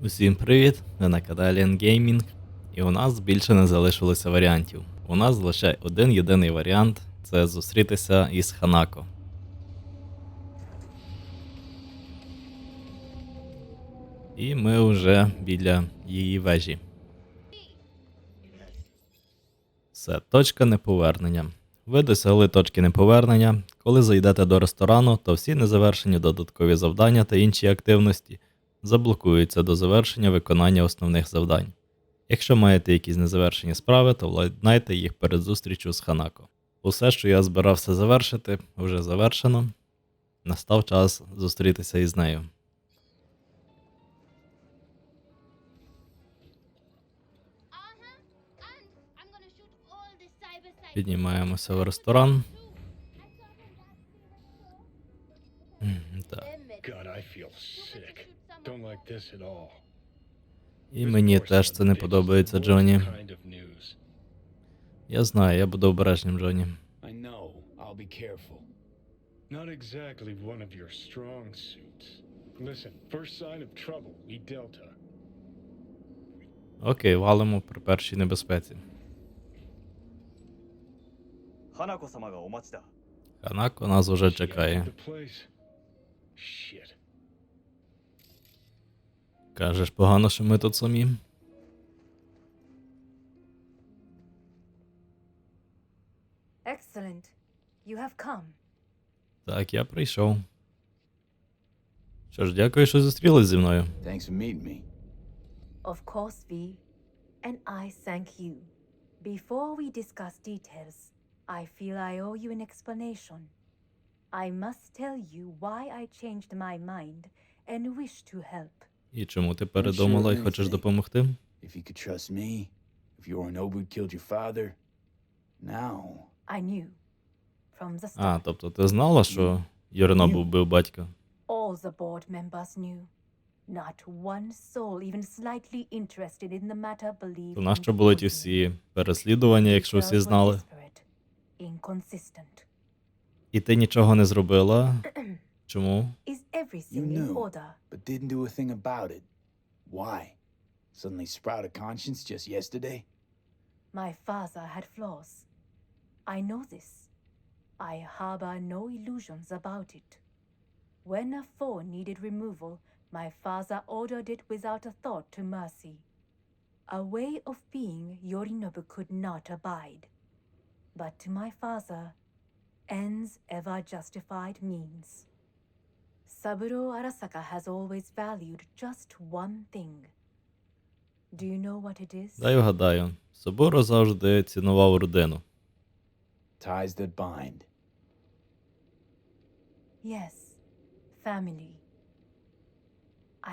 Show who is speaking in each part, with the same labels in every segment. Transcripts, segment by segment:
Speaker 1: Усім привіт! Ви на каналі Gaming, і у нас більше не залишилося варіантів. У нас лише один єдиний варіант – це зустрітися із Ханако. І ми вже біля її вежі. Все, точка неповернення. Ви досягли точки неповернення. Коли зайдете до ресторану, то всі незавершені додаткові завдання та інші активності заблокуються до завершення виконання основних завдань. Якщо маєте якісь незавершені справи, то владнайте їх перед зустрічю з Ханако. Усе, що я збирався завершити, вже завершено. Настав час зустрітися із нею. Піднімаємося в ресторан. Так. І мені теж це не подобається, Джоні. Я знаю, я буду обережним, Джоні.
Speaker 2: Not exactly one of your strong suits. Listen, first sign of trouble, we Delta.
Speaker 1: Окей, валимо при першій небезпеці. Ханако нас уже чекає.
Speaker 2: Shit.
Speaker 1: Кажеш, погано, що ми тут самі?
Speaker 3: Excellent. You have come.
Speaker 1: Так, я прийшов. Що ж, дякую, що зустрілись зі мною.
Speaker 4: Thanks for meeting me.
Speaker 3: Of course, V. And I thank you. Before we discuss details, I feel I owe you an explanation. I must tell you why I changed my mind and wish to help.
Speaker 1: І чому ти передумала і хочеш допомогти?
Speaker 4: If you could trust me, if Yorinobu killed your father, now...
Speaker 3: I knew. From the
Speaker 1: А,
Speaker 3: start.
Speaker 1: тобто ти знала, що Yorinobu вбив батька?
Speaker 3: All the board members knew. Not one soul even slightly interested in the matter believed.
Speaker 1: То нащо були ті всі переслідування, якщо всі знали?
Speaker 3: Inconsistent.
Speaker 1: І ти нічого не зробила? Чому?
Speaker 3: Is
Speaker 4: You
Speaker 3: everything in
Speaker 4: knew,
Speaker 3: order?
Speaker 4: but didn't do a thing about it. Why? Suddenly sprout a conscience just yesterday?
Speaker 3: My father had flaws. I know this. I harbor no illusions about it. When a foe needed removal, my father ordered it without a thought to mercy. A way of being Yorinobu could not abide. But to my father, ends ever justified means. Saburo Arasaka has always valued just one thing. Do you know what it is?
Speaker 1: Дай вгадаю. Соборо завжди цінував родину.
Speaker 4: Ties that bind.
Speaker 3: Yes, family.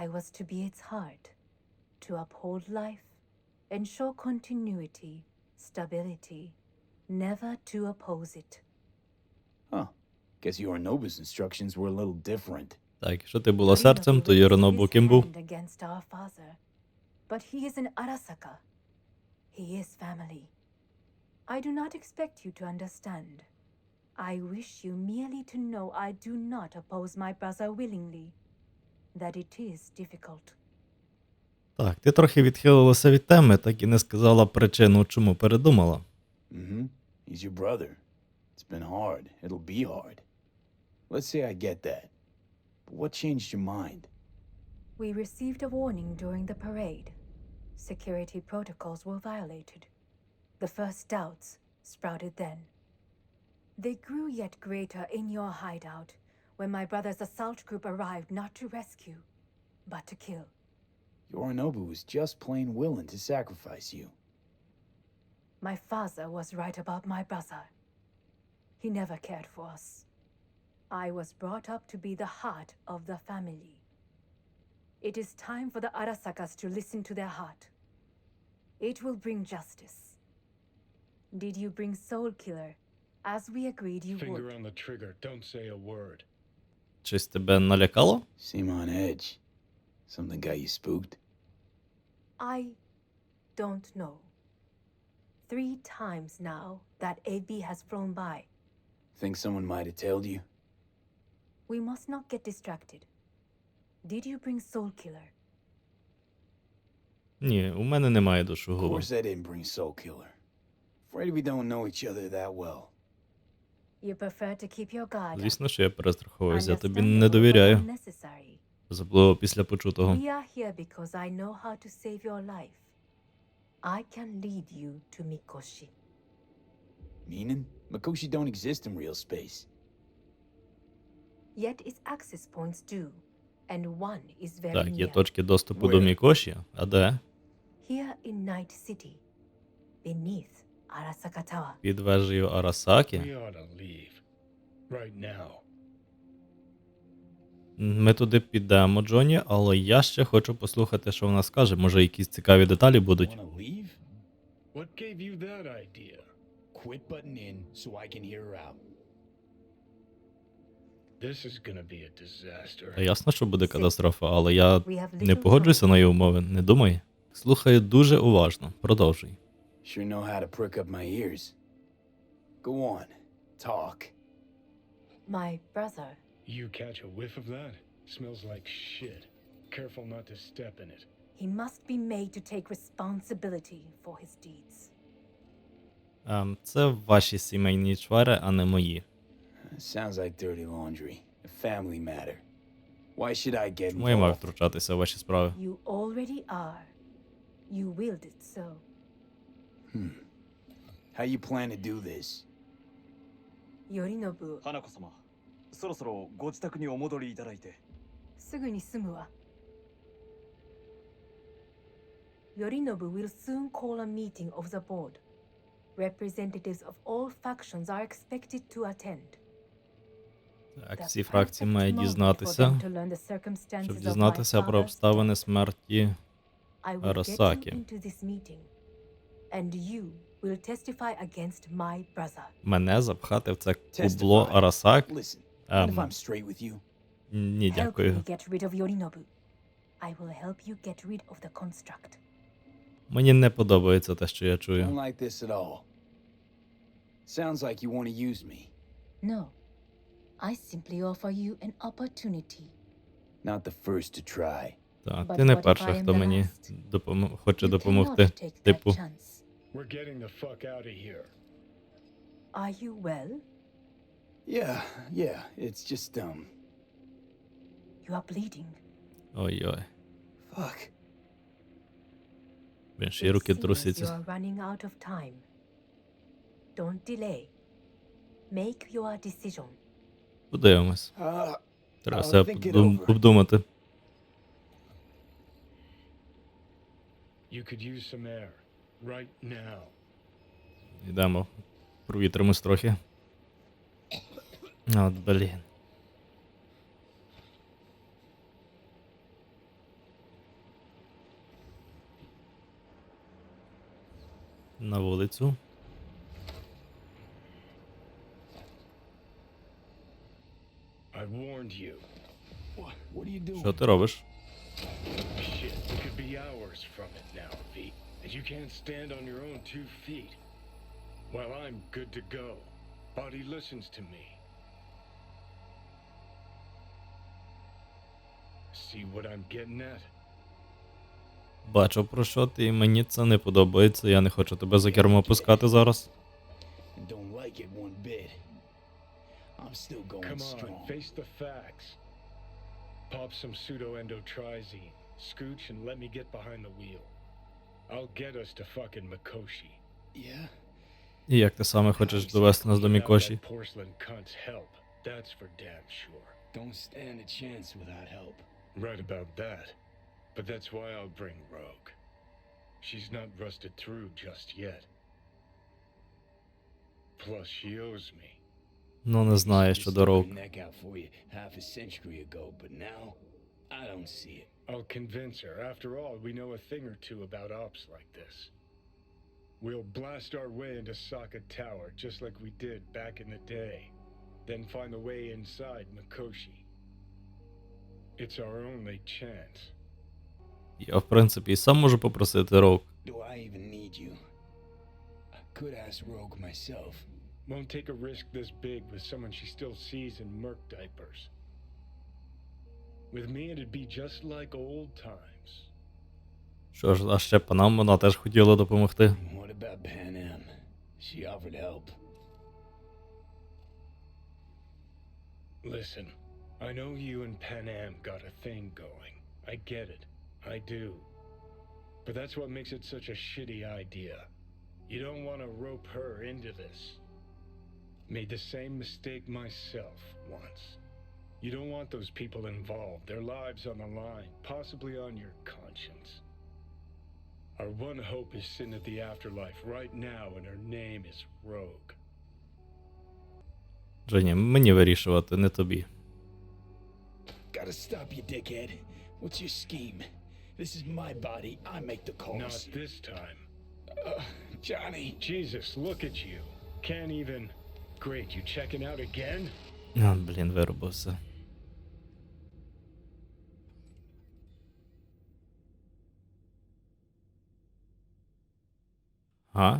Speaker 3: I was to be its heart, to uphold life, ensure continuity, stability, never to oppose it.
Speaker 4: Huh. Guess Yorinobu's instructions were a little different.
Speaker 1: Так, якщо ти була серцем, то Yorinobu ким був?
Speaker 3: Against our father, but he is an Arasaka. He is family. I do not expect you to understand. I wish you merely to know I do not oppose my brother willingly. That it is difficult.
Speaker 1: Так, ти трохи відхилилася від теми, так і не сказала причину, чому передумала.
Speaker 4: Mm-hmm. He's your brother. It's been hard. It'll be hard. Let's say I get that. But what changed your mind?
Speaker 3: We received a warning during the parade. Security protocols were violated. The first doubts sprouted then. They grew yet greater in your hideout when my brother's assault group arrived not to rescue, but to kill.
Speaker 4: Yorinobu was just plain willing to sacrifice you.
Speaker 3: My father was right about my brother. He never cared for us. I was brought up to be the heart of the family. It is time for the Arasakas to listen to their heart. It will bring justice. Did you bring Soul Killer, as we agreed you
Speaker 2: Finger
Speaker 3: would?
Speaker 2: on the trigger, don't say a word.
Speaker 1: Щось тебе налякало?
Speaker 4: Seem on edge. Something got you spooked?
Speaker 3: I don't know. 3 times now that AB has flown by.
Speaker 4: Think someone might have told you?
Speaker 3: We must not get distracted. Did you bring Soul Killer?
Speaker 1: Ні, у мене немає душогуба.
Speaker 4: Of course that didn't bring Soul Killer. Afraid we don't know each other that well.
Speaker 3: You prefer to keep your guard up.
Speaker 1: Звісно, що я перестраховуюся, я тобі
Speaker 3: Understandable,
Speaker 1: не
Speaker 3: but
Speaker 1: довіряю.
Speaker 3: unnecessary.
Speaker 1: Особливо після почутого.
Speaker 3: We are here because I know how to save your life. I can lead you to Mikoshi.
Speaker 4: Meaning? Mikoshi don't exist in real space.
Speaker 3: Yet its access points do, and one is very
Speaker 1: Так, є
Speaker 3: near.
Speaker 1: точки доступу до
Speaker 4: Where?
Speaker 1: Мікоші, а де?
Speaker 3: Here in Найт-Сіті, beneath Arasaka Tower.
Speaker 1: Під вежею Арасакі.
Speaker 2: We ought to leave. Right now.
Speaker 1: Ми туди підемо, Джоні, але я ще хочу послухати, що вона скаже. Може, якісь цікаві деталі будуть.
Speaker 4: Wanna leave?
Speaker 2: What gave you that idea?
Speaker 4: Quit butting in so I can hear her out.
Speaker 2: This is gonna be a disaster.
Speaker 1: Та ясно, що буде катастрофа, але я
Speaker 3: We have
Speaker 1: не
Speaker 3: little
Speaker 1: погоджуюся
Speaker 3: choice.
Speaker 1: на її умови, не думай. Слухаю дуже уважно. Продовжуй.
Speaker 4: Sure know how to prick up my ears. Go on. Talk.
Speaker 3: My brother,
Speaker 2: You catch a whiff of that? Smells like shit. Careful not to step in it.
Speaker 3: he must be made to take responsibility for his deeds.
Speaker 1: Це ваші сімейні чвари, а не мої.
Speaker 4: Sounds like dirty laundry. A family matter. Why should I get
Speaker 1: Чому я маю
Speaker 4: involved?
Speaker 1: втручатися в ваші справи?
Speaker 3: You already are. You willed it so.
Speaker 4: How you plan to do this?
Speaker 3: Yorinobu,
Speaker 5: 花子様、そろそろご自宅にお戻りいただいて。
Speaker 3: すぐに済むわ。Yorinobu will soon call a meeting of the board. Representatives of all factions are expected to attend.
Speaker 1: Так,
Speaker 3: The
Speaker 1: всі фракції
Speaker 3: perfect
Speaker 1: мають
Speaker 3: moment for
Speaker 1: дізнатися,
Speaker 3: them to learn the circumstances
Speaker 1: щоб
Speaker 3: of my
Speaker 1: дізнатися про
Speaker 3: father's
Speaker 1: обставини
Speaker 3: death.
Speaker 1: смерті
Speaker 3: I will get you
Speaker 1: Арасакі.
Speaker 3: into this meeting, and you will testify against my brother.
Speaker 1: Мене запхати в це кубло
Speaker 4: Testify.
Speaker 1: Арасак?
Speaker 4: Listen, what if
Speaker 1: Ем,
Speaker 4: I'm straight with you?
Speaker 1: Ні,
Speaker 3: Help
Speaker 1: дякую.
Speaker 3: me get rid of Yorinobu. I will help you get rid of the construct.
Speaker 1: Мені не подобається те, що я
Speaker 4: Don't
Speaker 1: чую.
Speaker 4: like this at all. Sounds like you want to use me.
Speaker 3: No. I simply offer you an opportunity.
Speaker 4: Not the first to try.
Speaker 1: Так,
Speaker 3: But
Speaker 1: ти не
Speaker 3: what if I
Speaker 1: перша,
Speaker 3: am
Speaker 1: хто
Speaker 3: the
Speaker 1: мені
Speaker 3: last?
Speaker 1: хоче
Speaker 3: You
Speaker 1: допомогти.
Speaker 3: cannot take that
Speaker 1: Типу,
Speaker 3: chance.
Speaker 2: We're getting the fuck out of here.
Speaker 3: Are you well?
Speaker 4: Yeah, it's just,
Speaker 3: You are bleeding.
Speaker 1: ой-ой.
Speaker 4: fuck.
Speaker 1: Блін, ще й
Speaker 3: It
Speaker 1: руки
Speaker 3: seems you
Speaker 1: трусяться.
Speaker 3: are running out of time. Don't delay. Make your decision.
Speaker 1: Подивимось. Треба все
Speaker 4: think it over.
Speaker 1: обдумати.
Speaker 2: You could use some air. Right now.
Speaker 1: Йдемо. Провітримось трохи. От, блін. На вулицю.
Speaker 2: I warned you.
Speaker 4: What are you doing?
Speaker 1: Що ти робиш?
Speaker 2: Shit, we could be hours from it now, V. And you can't stand on your own 2 feet. Well, I'm good to go. Body listens to me. See what I'm getting at?
Speaker 1: Бачу, про що ти, і мені це не подобається. Я не хочу тебе за кермо пускати зараз.
Speaker 4: And don't like it one bit. I'm still going
Speaker 2: Come on,
Speaker 4: strong.
Speaker 2: face the facts. Pop some pseudo-endotrizine, scooch, and let me get behind the wheel. I'll get us to fucking Mikoshi.
Speaker 4: Yeah?
Speaker 1: І як ти саме хочеш довести нас до Мікоші?
Speaker 2: That porcelain cunt's help. That's for damn sure.
Speaker 4: Don't stand a chance without help.
Speaker 2: Right about that. But that's why I'll bring Rogue. She's not rusted through just yet. Plus, she owes me.
Speaker 1: Ну, не знаю щодо Роук.
Speaker 4: Neck out for you half a century ago, but now I don't see it.
Speaker 2: I'll convince her. After all, we know a thing or two about ops like this. We'll blast our way into Sokka Tower, just like we did back in the day. Then find a way inside Mikoshi. It's our only chance.
Speaker 1: Я, в принципі, і сам можу попросити Роук.
Speaker 4: Do I even need you? I could ask Rogue myself.
Speaker 2: Won't take a risk this big with someone she still sees in merc diapers. With me, it'd be just like old times.
Speaker 1: Що ж, а ще панам вона теж хотіла допомогти.
Speaker 4: What about Pan Am? She offered help.
Speaker 2: Listen, I know you and Pan Am got a thing going. I get it. I do. But that's what makes it such a shitty idea. You don't want to rope her into this. Made the same mistake myself once. You don't want those people involved, their lives on the line, possibly on your conscience. Our one hope is sin at the afterlife right now, and her name is Rogue.
Speaker 1: Джоні, мені вирішувати, не тобі.
Speaker 4: Gotta stop you, dickhead. What's your scheme? This is my body. I make the calls.
Speaker 2: Not this time.
Speaker 4: Johnny.
Speaker 2: Jesus, look at you. Can't even... Great, you checking out again?
Speaker 1: А, блін, вирубався. А?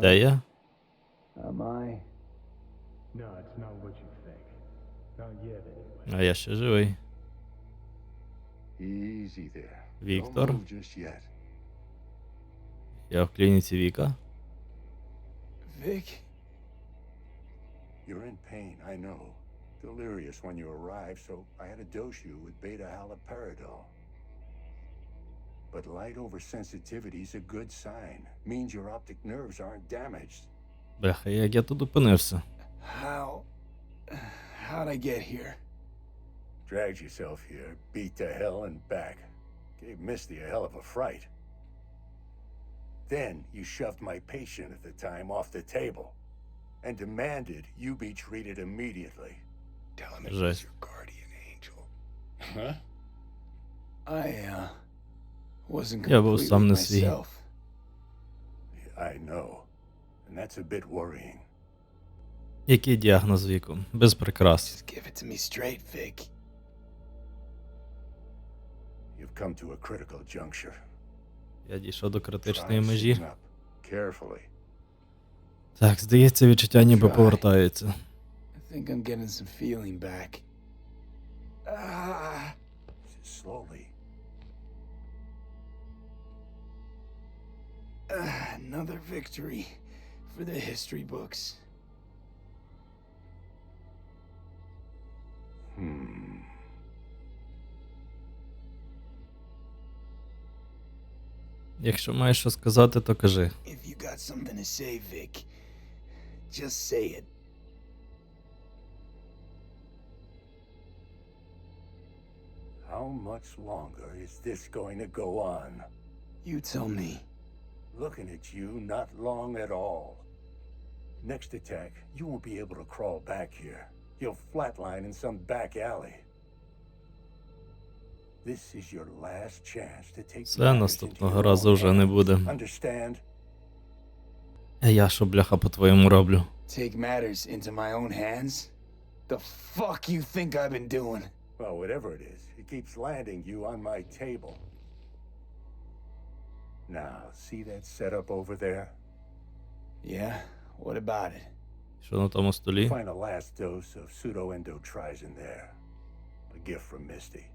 Speaker 1: Де я?
Speaker 4: Am I?
Speaker 2: No, it's not what you think. Not yet, anyway.
Speaker 1: А я ще живий.
Speaker 6: Easy there.
Speaker 1: Віктор?
Speaker 6: Don't move just yet.
Speaker 1: Я в клініці Віка.
Speaker 4: Vic?
Speaker 6: You're in pain, I know. Delirious when you arrived, so I had to dose you with beta-haloperidol. But light oversensitivity is a good sign. Means your optic nerves aren't damaged.
Speaker 1: Бляха, як я тут опинився?
Speaker 4: How'd I get here?
Speaker 6: Dragged yourself here, beat to hell and back. Gave Misty a hell of a fright. Then you shoved my patient at the time off the table and demanded you be treated immediately.
Speaker 2: Tell him it
Speaker 1: Жесть.
Speaker 2: was your guardian angel.
Speaker 6: Huh?
Speaker 4: I, wasn't
Speaker 1: Я був
Speaker 4: completely
Speaker 1: сам не свій.
Speaker 4: myself.
Speaker 6: I know. And that's a bit worrying.
Speaker 1: Який діагноз Віку? Без прикрас.
Speaker 4: Just give it to me straight, Vic.
Speaker 6: You've come to a critical juncture.
Speaker 1: Я дійшов до
Speaker 6: Try
Speaker 1: критичної
Speaker 6: and
Speaker 1: межі.
Speaker 6: sing up. Carefully.
Speaker 1: Так, здається, відчуття ніби повертаються.
Speaker 4: I think I'm getting some feeling back.
Speaker 6: Slowly.
Speaker 4: Another victory for the history books.
Speaker 1: Якщо маєш що сказати, то кажи.
Speaker 4: If you got something to say, Vic, just say it.
Speaker 6: How much longer is this going to go on?
Speaker 4: You tell me.
Speaker 6: Looking at you, not long at all. Next attack, you won't be able to crawl back here. You'll flatline in some back alley. This is your last chance to take
Speaker 1: Це
Speaker 6: matters into
Speaker 1: наступного
Speaker 6: your
Speaker 1: разу
Speaker 6: own
Speaker 1: вже не
Speaker 6: hands.
Speaker 1: буде.
Speaker 6: Understand?
Speaker 1: А я що, бляха, по-твоєму роблю?
Speaker 4: Take matters into my own hands? The fuck you think I've been doing?
Speaker 6: Well, whatever it is, it keeps landing you on my table. Now, see that setup over there?
Speaker 4: Yeah? What about it?
Speaker 1: Що на тому столі?
Speaker 6: Find a last dose of pseudo-endotrizin there. A gift from Misty.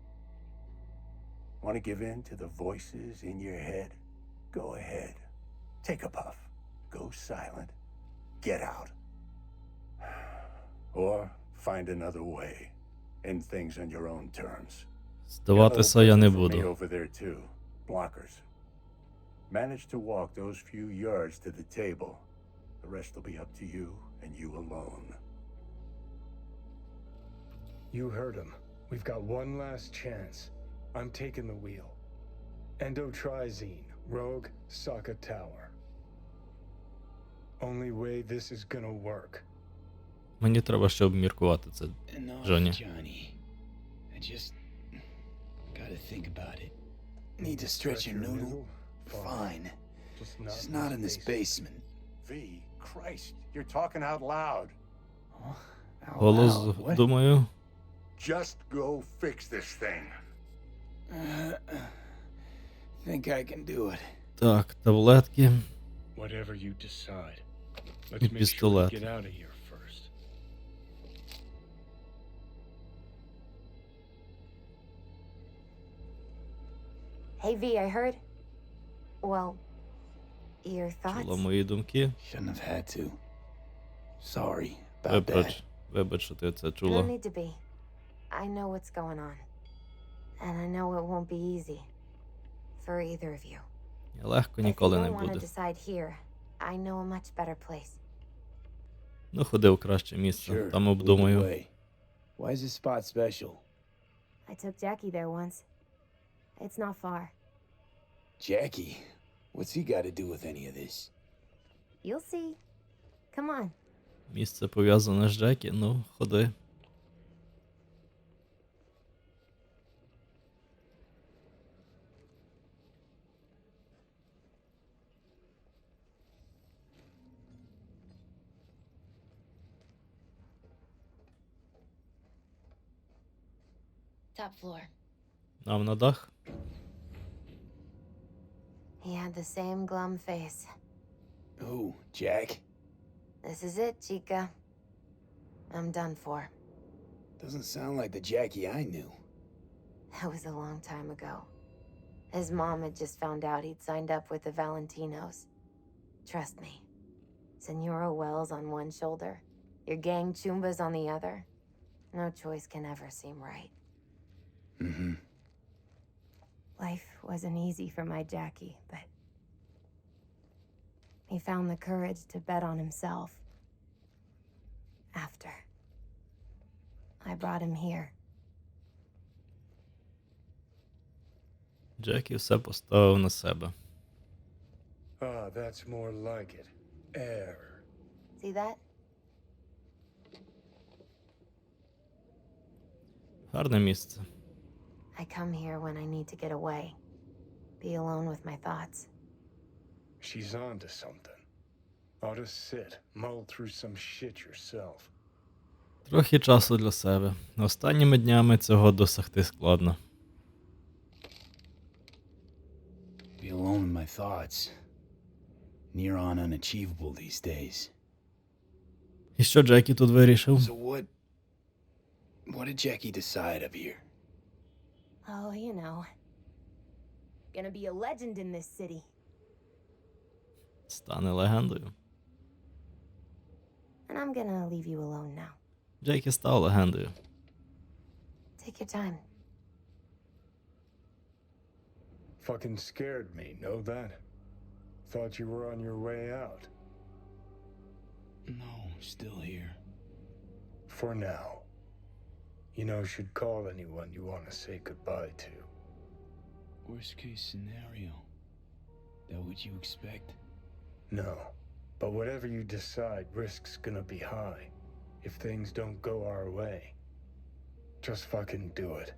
Speaker 6: Want to give in to the voices in your head? Go ahead. Take a puff. Go silent. Get out. Or find another way. End things on your own terms.
Speaker 1: Здаватися я не
Speaker 6: Got a little present for me
Speaker 1: буду.
Speaker 6: over there too. Blockers. Manage to walk those few yards to the table. The rest will be up to you and you alone.
Speaker 2: You heard him. We've got one last chance. I'm taking the wheel. Endotrizine, Rogue, Sokka Tower. Only way this is gonna work.
Speaker 1: Мені треба ще обміркувати це.
Speaker 4: Enough,
Speaker 1: Johnny.
Speaker 4: Johnny. I just gotta think about it. Need to stretch a noodle? Fine. Just not in this basement.
Speaker 6: V, Christ, you're talking out loud.
Speaker 4: Out
Speaker 1: Голос,
Speaker 4: loud, what?
Speaker 1: думаю.
Speaker 6: Just go fix this thing.
Speaker 4: Think I can do it.
Speaker 1: Так, таблетки.
Speaker 2: Whatever you decide.
Speaker 1: І
Speaker 2: Let's make sure we
Speaker 1: пістолет.
Speaker 2: get out of here first.
Speaker 7: Hey V, I heard. Well, your
Speaker 1: Чула
Speaker 7: thoughts?
Speaker 1: мої думки.
Speaker 4: Shouldn't have had to. Sorry about that.
Speaker 1: Вибач, що ти це
Speaker 7: No
Speaker 1: чула.
Speaker 7: need to be. I know what's going on. And I know it won't be easy. For either of you.
Speaker 1: Легко
Speaker 7: If you
Speaker 1: ніколи не
Speaker 7: don't want to
Speaker 1: буде.
Speaker 7: decide here, I know a much better place.
Speaker 1: Ну, ходи в краще місце,
Speaker 4: Sure.
Speaker 1: там
Speaker 4: lead the
Speaker 1: обдумаю.
Speaker 4: way. Why is this spot special?
Speaker 7: I took Jackie there once. It's not far.
Speaker 4: Jackie? What's he got to do with any of this?
Speaker 7: You'll see. Come on.
Speaker 1: Місце пов'язане з Джекі, ну, ходи.
Speaker 7: Top floor.
Speaker 1: Нам на дах.
Speaker 7: He had the same glum face.
Speaker 4: Who? Jack?
Speaker 7: This is it, Chica. I'm done for.
Speaker 4: Doesn't sound like the Jackie I knew.
Speaker 7: That was a long time ago. His mom had just found out he'd signed up with the Valentinos. Trust me. Senora Wells on one shoulder, your gang Chumbas on the other. No choice can ever seem right.
Speaker 4: Mm-hmm.
Speaker 7: Life wasn't easy for my Jackie, but he found the courage to bet on himself. After. I brought him here.
Speaker 1: Джекі все поставив на себе.
Speaker 2: Ah, that's more like it. Air.
Speaker 7: See that?
Speaker 1: Гарне місце.
Speaker 7: I come here when I need to get away. Be alone with my thoughts.
Speaker 2: She's on to something. Ought to sit, mull through some shit yourself.
Speaker 1: Трохи часу для себе. Останніми днями цього досягти складно.
Speaker 4: Be alone in my thoughts. Near on unachievable these days.
Speaker 1: І що Джекі тут вирішив?
Speaker 4: So what did Jackie decide up here?
Speaker 7: Oh, you know. Gonna be a legend in this city.
Speaker 1: Стане легендою.
Speaker 7: And I'm gonna leave you alone now.
Speaker 1: Джекі став легендою.
Speaker 7: Take your time.
Speaker 2: Fucking scared me, know that? Thought you were on your way out.
Speaker 4: No, still here.
Speaker 2: For now. You know, should call anyone you want to say goodbye to.
Speaker 4: Worst case scenario. That what you expect?
Speaker 2: No. But whatever you decide, risk's gonna be high. If things don't go our way. Just fucking do it.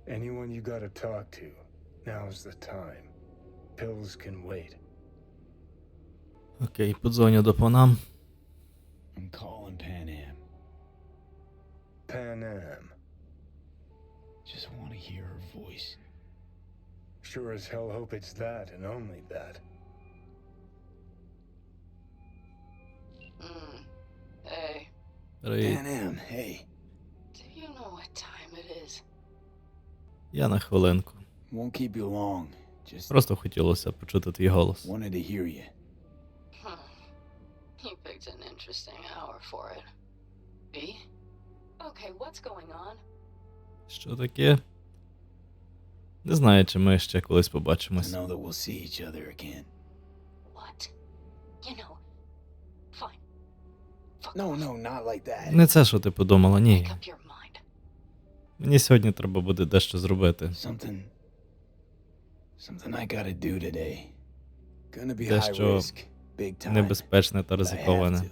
Speaker 2: Anyone you gotta talk to, now's the time. Pills can wait.
Speaker 1: Окей, подзвоню до панам.
Speaker 4: I'm calling Pan Am.
Speaker 2: Pan Am.
Speaker 4: Just want to hear her voice.
Speaker 2: Sure as hell hope it's that and only that.
Speaker 8: Hey,
Speaker 1: Привіт.
Speaker 4: Pan Am, hey.
Speaker 8: do you know what time it is?
Speaker 1: Я на хвилинку.
Speaker 4: Won't keep you long. Just
Speaker 1: Просто хотілося почути твій голос.
Speaker 4: wanted to hear you.
Speaker 8: You picked an interesting hour for it. B? Okay, what's going on?
Speaker 1: Що таке? Не знаю, чи ми ще колись
Speaker 4: To
Speaker 1: побачимось.
Speaker 4: know that we'll see each other again.
Speaker 8: What? You know, fine. Fuck
Speaker 4: No,
Speaker 8: off.
Speaker 4: no, not like that.
Speaker 1: Не це, що ти подумала, ні.
Speaker 8: Make up your mind.
Speaker 1: Мені сьогодні треба буде дещо зробити.
Speaker 4: Something I gotta do today. Gonna be
Speaker 1: Те,
Speaker 4: high
Speaker 1: що
Speaker 4: risk, big time.
Speaker 1: Небезпечне та
Speaker 4: but I have
Speaker 1: ризиковане.
Speaker 4: to.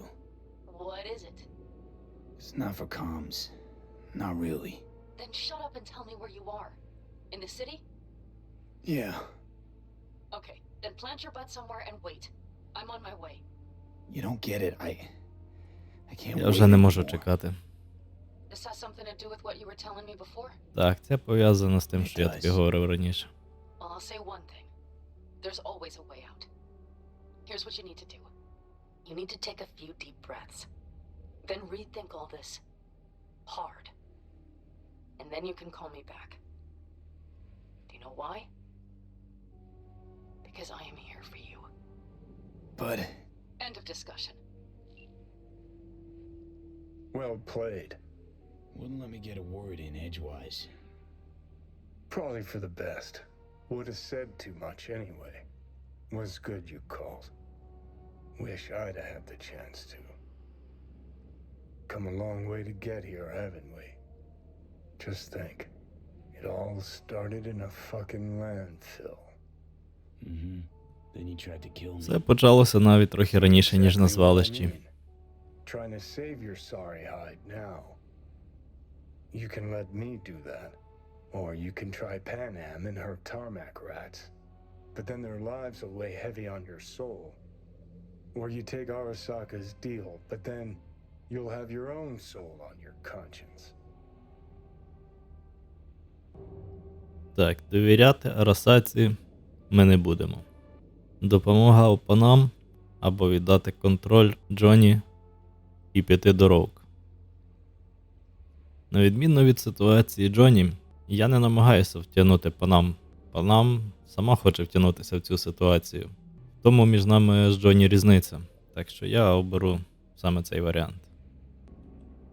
Speaker 8: What is it?
Speaker 4: It's not for comms. Not really.
Speaker 8: Then shut up and tell me where you are. In the city?
Speaker 4: Yeah.
Speaker 8: Okay, then plant your butt somewhere and wait. I'm on my way.
Speaker 4: You don't get it. I can't
Speaker 1: Я
Speaker 4: wait
Speaker 1: вже не можу
Speaker 4: anymore.
Speaker 1: чекати.
Speaker 8: This has something to do with what you were telling me before?
Speaker 1: Так, це пов'язано з тим, що я
Speaker 4: It
Speaker 1: тобі
Speaker 4: does.
Speaker 1: говорив раніше.
Speaker 8: Well, I'll say one thing. There's always a way out. Here's what you need to do. You need to take a few deep breaths. Then rethink all this. Hard. And then you can call me back. Do you know why? because I am here for you.
Speaker 4: But
Speaker 8: End of discussion.
Speaker 2: Well played.
Speaker 4: wouldn't let me get a word in edgewise.
Speaker 2: Probably for the best. Would have said too much anyway. Was good you called. Wish I'd have had the chance to. Come a long way to get here, haven't we? Just think. It all started in a fucking landfill.
Speaker 4: Mm-hmm. Then he tried to kill me.
Speaker 1: Все почалося навіть трохи раніше, ніж на
Speaker 2: Exactly what I
Speaker 1: звалищі.
Speaker 2: mean. Trying to save your sorry hide now. You can let me do that. Or you can try Pan Am and her tarmac rats. But then their lives will weigh heavy on your soul. Or you take Arasaka's deal, but then you'll have your own soul on your conscience.
Speaker 1: Так, довіряти Арасаці ми не будемо. Допомога опанам або віддати контроль Джоні і піти до Роук. На відміну від ситуації Джоні, я не намагаюся втягнути панам. Панам сама хоче втягнутися в цю ситуацію. Тому між нами з Джоні різниця. Так що я оберу саме цей варіант.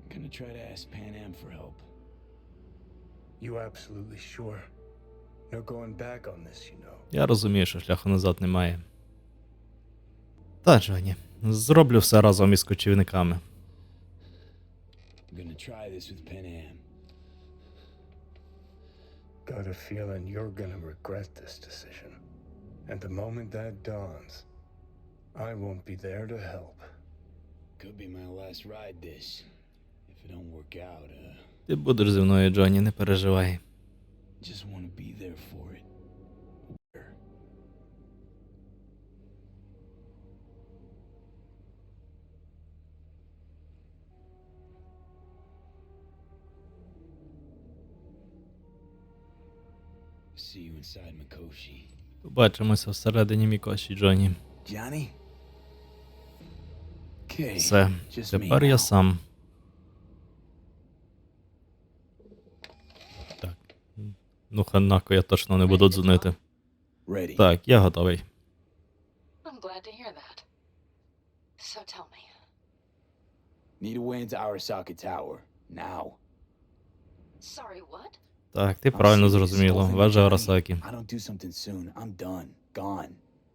Speaker 4: Gonna try to ask Pan Am for help.
Speaker 2: You absolutely sure? No going back on this, you know.
Speaker 1: Я розумію, що шляху назад немає. Та, Джоні, зроблю все разом із кочівниками.
Speaker 4: I'm gonna try this with Pan Am.
Speaker 2: Got a feeling you're gonna regret this decision. And the moment that dawns, I won't be there to help.
Speaker 4: Could be my last ride this. If it don't work out,
Speaker 1: Ти будеш зі мною, Джоні, не переживай.
Speaker 4: just wanna be there for it. See you inside Mikoshi.
Speaker 1: Побачимося всередині Мікоші, Джоні.
Speaker 4: Johnny? Okay,
Speaker 1: Все,
Speaker 4: just
Speaker 1: тепер
Speaker 4: me
Speaker 1: я
Speaker 4: now.
Speaker 1: сам. Так. Ну, Ханако, я точно не буду дзвонити.
Speaker 4: Ready.
Speaker 1: Так, я готовий.
Speaker 8: I'm glad to hear that. So tell me,
Speaker 4: Need a way into Arasaka Tower. Now.
Speaker 8: sorry, what?
Speaker 1: Так, ти
Speaker 4: I'm
Speaker 1: правильно
Speaker 4: serious.
Speaker 1: зрозуміло.
Speaker 4: Don't think
Speaker 1: Вежа
Speaker 4: Johnny.
Speaker 1: Арасакі.
Speaker 4: I don't do something soon. I'm done. Gone.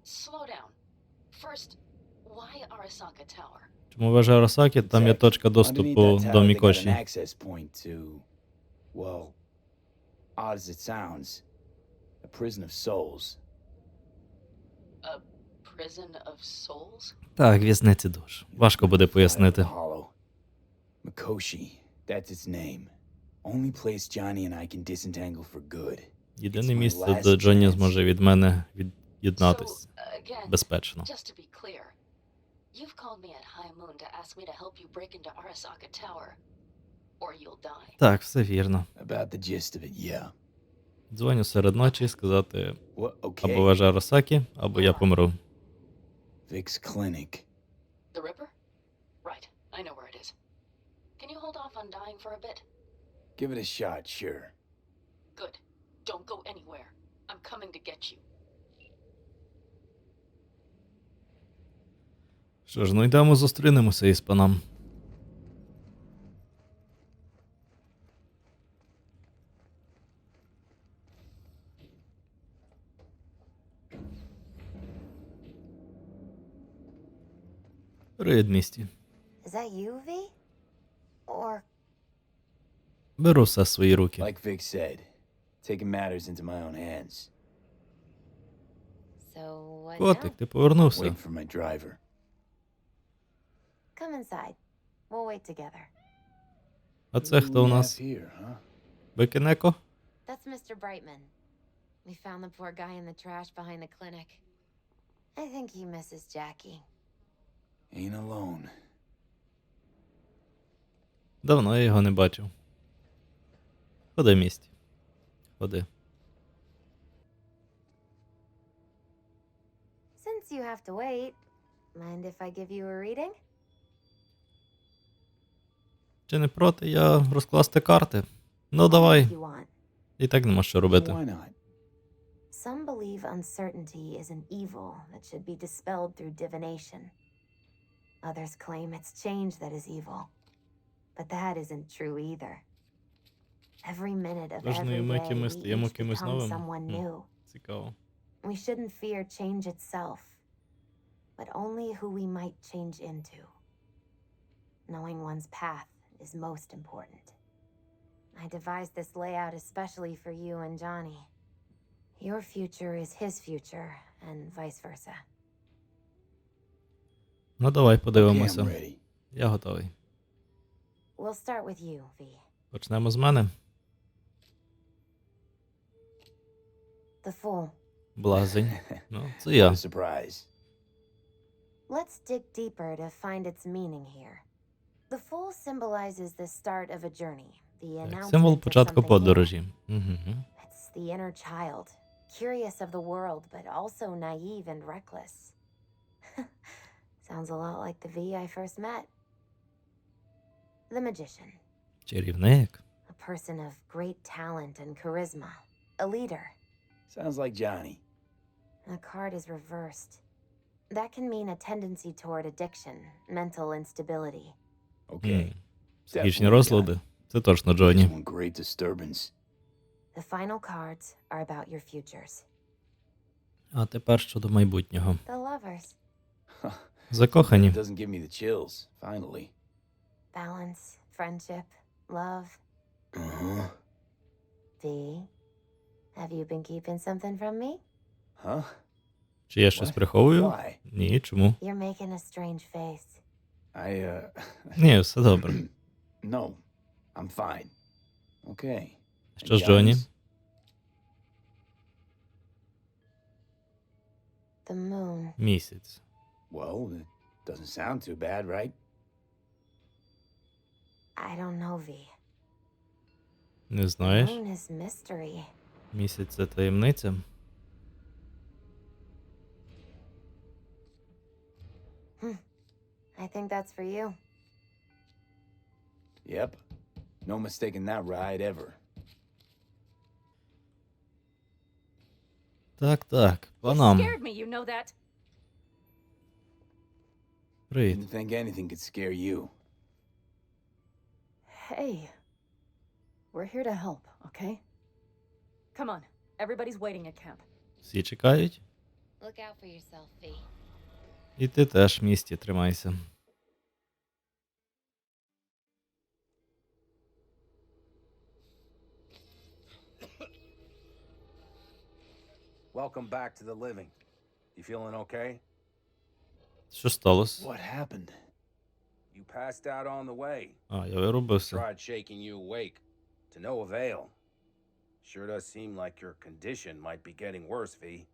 Speaker 8: Slow down. First, why Arasaka Tower?
Speaker 1: Чому вежа Арасакі? Там є точка
Speaker 4: Underneath
Speaker 1: доступу
Speaker 4: that
Speaker 1: до
Speaker 4: tower, they got an
Speaker 1: Мікоші.
Speaker 4: access point to, well, odd as it sounds, a prison of souls.
Speaker 8: A prison of souls?
Speaker 1: Так, в'язниці душ. Важко буде пояснити.
Speaker 4: Hollow. Mikoshi, that's its name. Only place Johnny and I can disentangle for good.
Speaker 1: Єдине
Speaker 4: It's my
Speaker 1: місце,
Speaker 4: last
Speaker 1: де Джонні
Speaker 4: chance.
Speaker 1: зможе від мене
Speaker 8: So,
Speaker 1: від'єднатись.
Speaker 8: again,
Speaker 1: Безпечно.
Speaker 8: just to be clear, you've called me at high moon to ask me to help you break into Arasaka Tower, or you'll die.
Speaker 1: Так, все вірно.
Speaker 4: About the gist of it, yeah.
Speaker 1: Дзвоню серед ночі сказати
Speaker 4: What?
Speaker 1: або
Speaker 4: Okay.
Speaker 1: вежа Арасакі, або я помру.
Speaker 4: Vic's clinic.
Speaker 8: The Ripper? Right, I know where it is. Can you hold off on dying for a bit?
Speaker 4: Give it a shot, sure.
Speaker 8: Good. Don't go anywhere. I'm coming to get you.
Speaker 1: Що ж, ну йдемо зустрінемося із паном. Привіт, місті.
Speaker 7: Is that you, V? Or
Speaker 1: Беру все в свої руки.
Speaker 4: Like Vic said, taking matters into my own hands.
Speaker 7: so what
Speaker 1: Котик,
Speaker 7: now?
Speaker 1: ти повернувся.
Speaker 4: Waiting for my driver.
Speaker 7: Come inside. We'll wait together.
Speaker 1: А це хто у
Speaker 4: Who we
Speaker 1: нас?
Speaker 4: have here, huh?
Speaker 1: Бекенеко?
Speaker 7: That's Mr. Brightman. We found the poor guy in the trash behind the clinic. I think he misses Jackie.
Speaker 4: Ain't alone.
Speaker 1: Давно я його не бачив. Ходи, місті. Ходи.
Speaker 7: Since you have to wait, mind if I give you a reading?
Speaker 1: Чи не проти я розкласти карти? Ну давай.
Speaker 7: If you want.
Speaker 1: І так нема що робити.
Speaker 4: Why not?
Speaker 7: Some believe uncertainty is an evil that should be dispelled through divination. Others claim it's change that is evil. But that isn't true either. Every minute of
Speaker 1: Тож, ну,
Speaker 7: every
Speaker 1: і ми
Speaker 7: day,
Speaker 1: кимось
Speaker 7: we
Speaker 1: стаємо
Speaker 7: each
Speaker 1: кимось
Speaker 7: become
Speaker 1: новим.
Speaker 7: someone new.
Speaker 1: Цікаво.
Speaker 7: We shouldn't fear change itself, but only who we might change into. Knowing one's path is most important. I devised this layout especially for you and Johnny. Your future is his future, and vice versa.
Speaker 1: Ну, давай
Speaker 4: Okay, I'm
Speaker 1: подивимося.
Speaker 4: ready.
Speaker 1: Я готовий.
Speaker 7: We'll start with you, V.
Speaker 1: Почнемо з мене.
Speaker 7: The Fool.
Speaker 1: Блазень. Ну, це
Speaker 4: What
Speaker 1: я.
Speaker 4: a surprise.
Speaker 7: Let's dig deeper to find its meaning here. The Fool symbolizes the start of a journey, the
Speaker 1: Так,
Speaker 7: announcement
Speaker 1: символ
Speaker 7: of
Speaker 1: початку
Speaker 7: something new.
Speaker 1: подорожі. Угу.
Speaker 7: It's the inner child, curious of the world, but also naive and reckless. Sounds a lot like the V I first met. The Magician,
Speaker 1: Чарівник.
Speaker 7: a person of great talent and charisma, a leader.
Speaker 4: Sounds like Johnny.
Speaker 7: The card is reversed. That can mean a tendency toward addiction, mental instability.
Speaker 4: Okay.
Speaker 1: Психічні
Speaker 4: Definitely
Speaker 1: розлади. Це точно Джоні.
Speaker 4: One great disturbance.
Speaker 7: The final cards are about your futures.
Speaker 1: А тепер щодо майбутнього.
Speaker 7: The Lovers,
Speaker 1: Закохані.
Speaker 4: Doesn't give me the chills, finally.
Speaker 7: balance, friendship, love.
Speaker 4: Uh-huh.
Speaker 7: V, have you been keeping something from me?
Speaker 4: Huh?
Speaker 1: Чи я щось
Speaker 4: What?
Speaker 1: приховую?
Speaker 4: Why?
Speaker 1: Ні, чому?
Speaker 7: You're making a strange face.
Speaker 1: Ні, все добре.
Speaker 4: No, I'm fine. Okay.
Speaker 1: Що з Джоні?
Speaker 7: The Moon.
Speaker 1: Місяць.
Speaker 4: Well, it doesn't sound too bad, right?
Speaker 7: I don't know, V.
Speaker 1: Не
Speaker 7: The
Speaker 1: знаєш?
Speaker 7: Moon is mystery.
Speaker 1: Місяць — це таємниця.
Speaker 7: I think that's for you.
Speaker 4: Yep. No mistaking that ride ever.
Speaker 1: Так, по
Speaker 8: You
Speaker 1: нам.
Speaker 8: scared me, you know that.
Speaker 1: Привіт.
Speaker 4: Didn't think anything could scare you.
Speaker 9: Hey, we're here to help, okay?
Speaker 8: Come on, everybody's waiting at camp.
Speaker 1: Всі чекають?
Speaker 7: Look out for yourself, V.
Speaker 1: І ти теж в місті тримайся.
Speaker 10: Welcome back to the living. You feeling okay?
Speaker 1: Що сталося?
Speaker 4: What happened?
Speaker 10: You passed out on the way.
Speaker 1: А, я вирубився.
Speaker 10: Tried shaking you awake. To no avail. Sure does seem like your condition might be getting worse, V.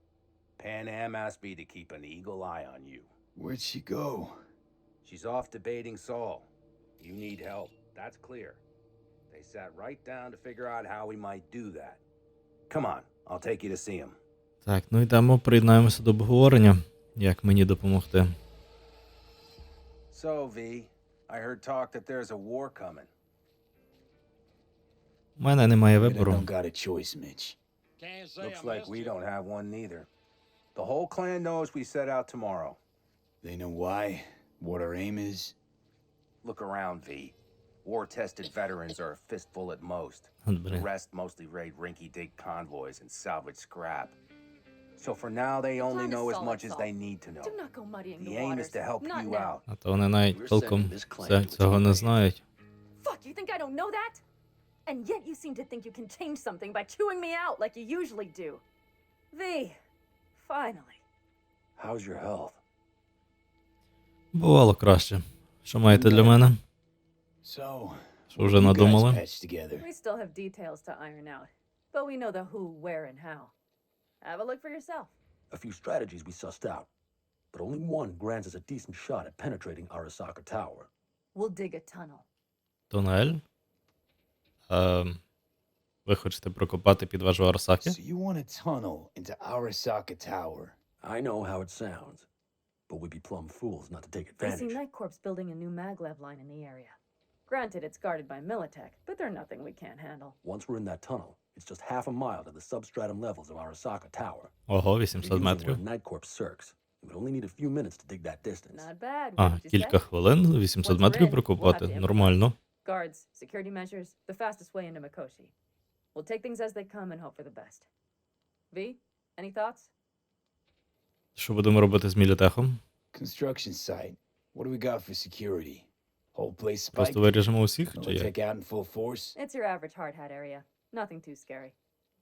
Speaker 10: Pan Am asked me to keep an eagle eye on you.
Speaker 4: Where'd she go?
Speaker 10: She's off debating Saul. You need help. That's clear. They sat right down to figure out how we might do that. Come on, I'll take you to see him.
Speaker 1: Так, ну йдемо, приєднаємося до обговорення. Як мені допомогти?
Speaker 10: So, V, I heard talk that there's a war coming.
Speaker 1: У мене немає
Speaker 4: I
Speaker 1: вибору.
Speaker 4: don't got a choice, Mitch.
Speaker 10: Looks like we don't have one neither. The whole clan knows we set out tomorrow.
Speaker 4: They know why, what our aim is.
Speaker 10: Look around, V. War-tested veterans are a fistful at most.
Speaker 1: От,
Speaker 10: The
Speaker 1: блін.
Speaker 10: rest mostly raid rinky-dink convoys and salvage scrap. So for now, they only
Speaker 8: Plan is
Speaker 10: know as
Speaker 8: solid,
Speaker 10: much as
Speaker 8: Saul.
Speaker 10: they need to know.
Speaker 8: Do not go muddying
Speaker 10: The
Speaker 8: the
Speaker 10: aim
Speaker 8: waters.
Speaker 10: is to help
Speaker 8: Not
Speaker 10: you
Speaker 8: now.
Speaker 10: out.
Speaker 1: А то вони навіть
Speaker 4: We're
Speaker 1: толком
Speaker 4: sending this clan to
Speaker 1: цього
Speaker 4: its
Speaker 1: не
Speaker 4: grave.
Speaker 1: знають.
Speaker 8: Fuck, you think I don't know that? And yet you seem to think you can change something by chewing me out like you usually do. V, finally.
Speaker 10: How's your health?
Speaker 1: Бувало краще. Що маєте для мене?
Speaker 4: So,
Speaker 1: Що вже
Speaker 4: you guys
Speaker 1: надумали?
Speaker 4: patched together.
Speaker 8: We still have details to iron out, but we know the who, where, and how. Have a look for yourself.
Speaker 11: A few strategies we sussed out, but only one grants us a decent shot at penetrating Arasaka Tower.
Speaker 8: We'll dig a tunnel.
Speaker 1: Тунель? Ви хочете прокопати під вашу Арасаки?
Speaker 4: So you want a tunnel into Arasaka Tower?
Speaker 11: I know how it sounds, but we'd be plumb fools not to take
Speaker 8: I see
Speaker 11: advantage.
Speaker 8: Night Corps building a new maglev line in the area. Granted, it's guarded by Militech, but they're nothing we can't handle.
Speaker 11: Once we're in that tunnel, It's just half a mile to the substratum levels of Arasaka Tower.
Speaker 1: Ого,
Speaker 11: If
Speaker 1: 800
Speaker 11: you're using
Speaker 1: метрів.
Speaker 11: where Night Corp circs, it would only need a few minutes to dig that distance.
Speaker 9: Not bad. What
Speaker 1: А,
Speaker 9: did you
Speaker 1: кілька
Speaker 9: say?
Speaker 1: хвилин, 800
Speaker 9: Once we're
Speaker 1: метрів
Speaker 9: in,
Speaker 1: прокопати.
Speaker 9: we'll have to
Speaker 1: Нормально.
Speaker 9: Guards, security measures, the fastest way into Mikoshi. We'll take things as they come and hope for the best. V, any thoughts?
Speaker 1: Що будемо робити з мілітехом?
Speaker 4: Construction site. What do we got for security? Whole place spiked?
Speaker 1: Просто виріжемо усіх, чи
Speaker 4: Militech
Speaker 1: як?
Speaker 4: out in full force?
Speaker 9: It's your average hard hat area. Nothing too scary.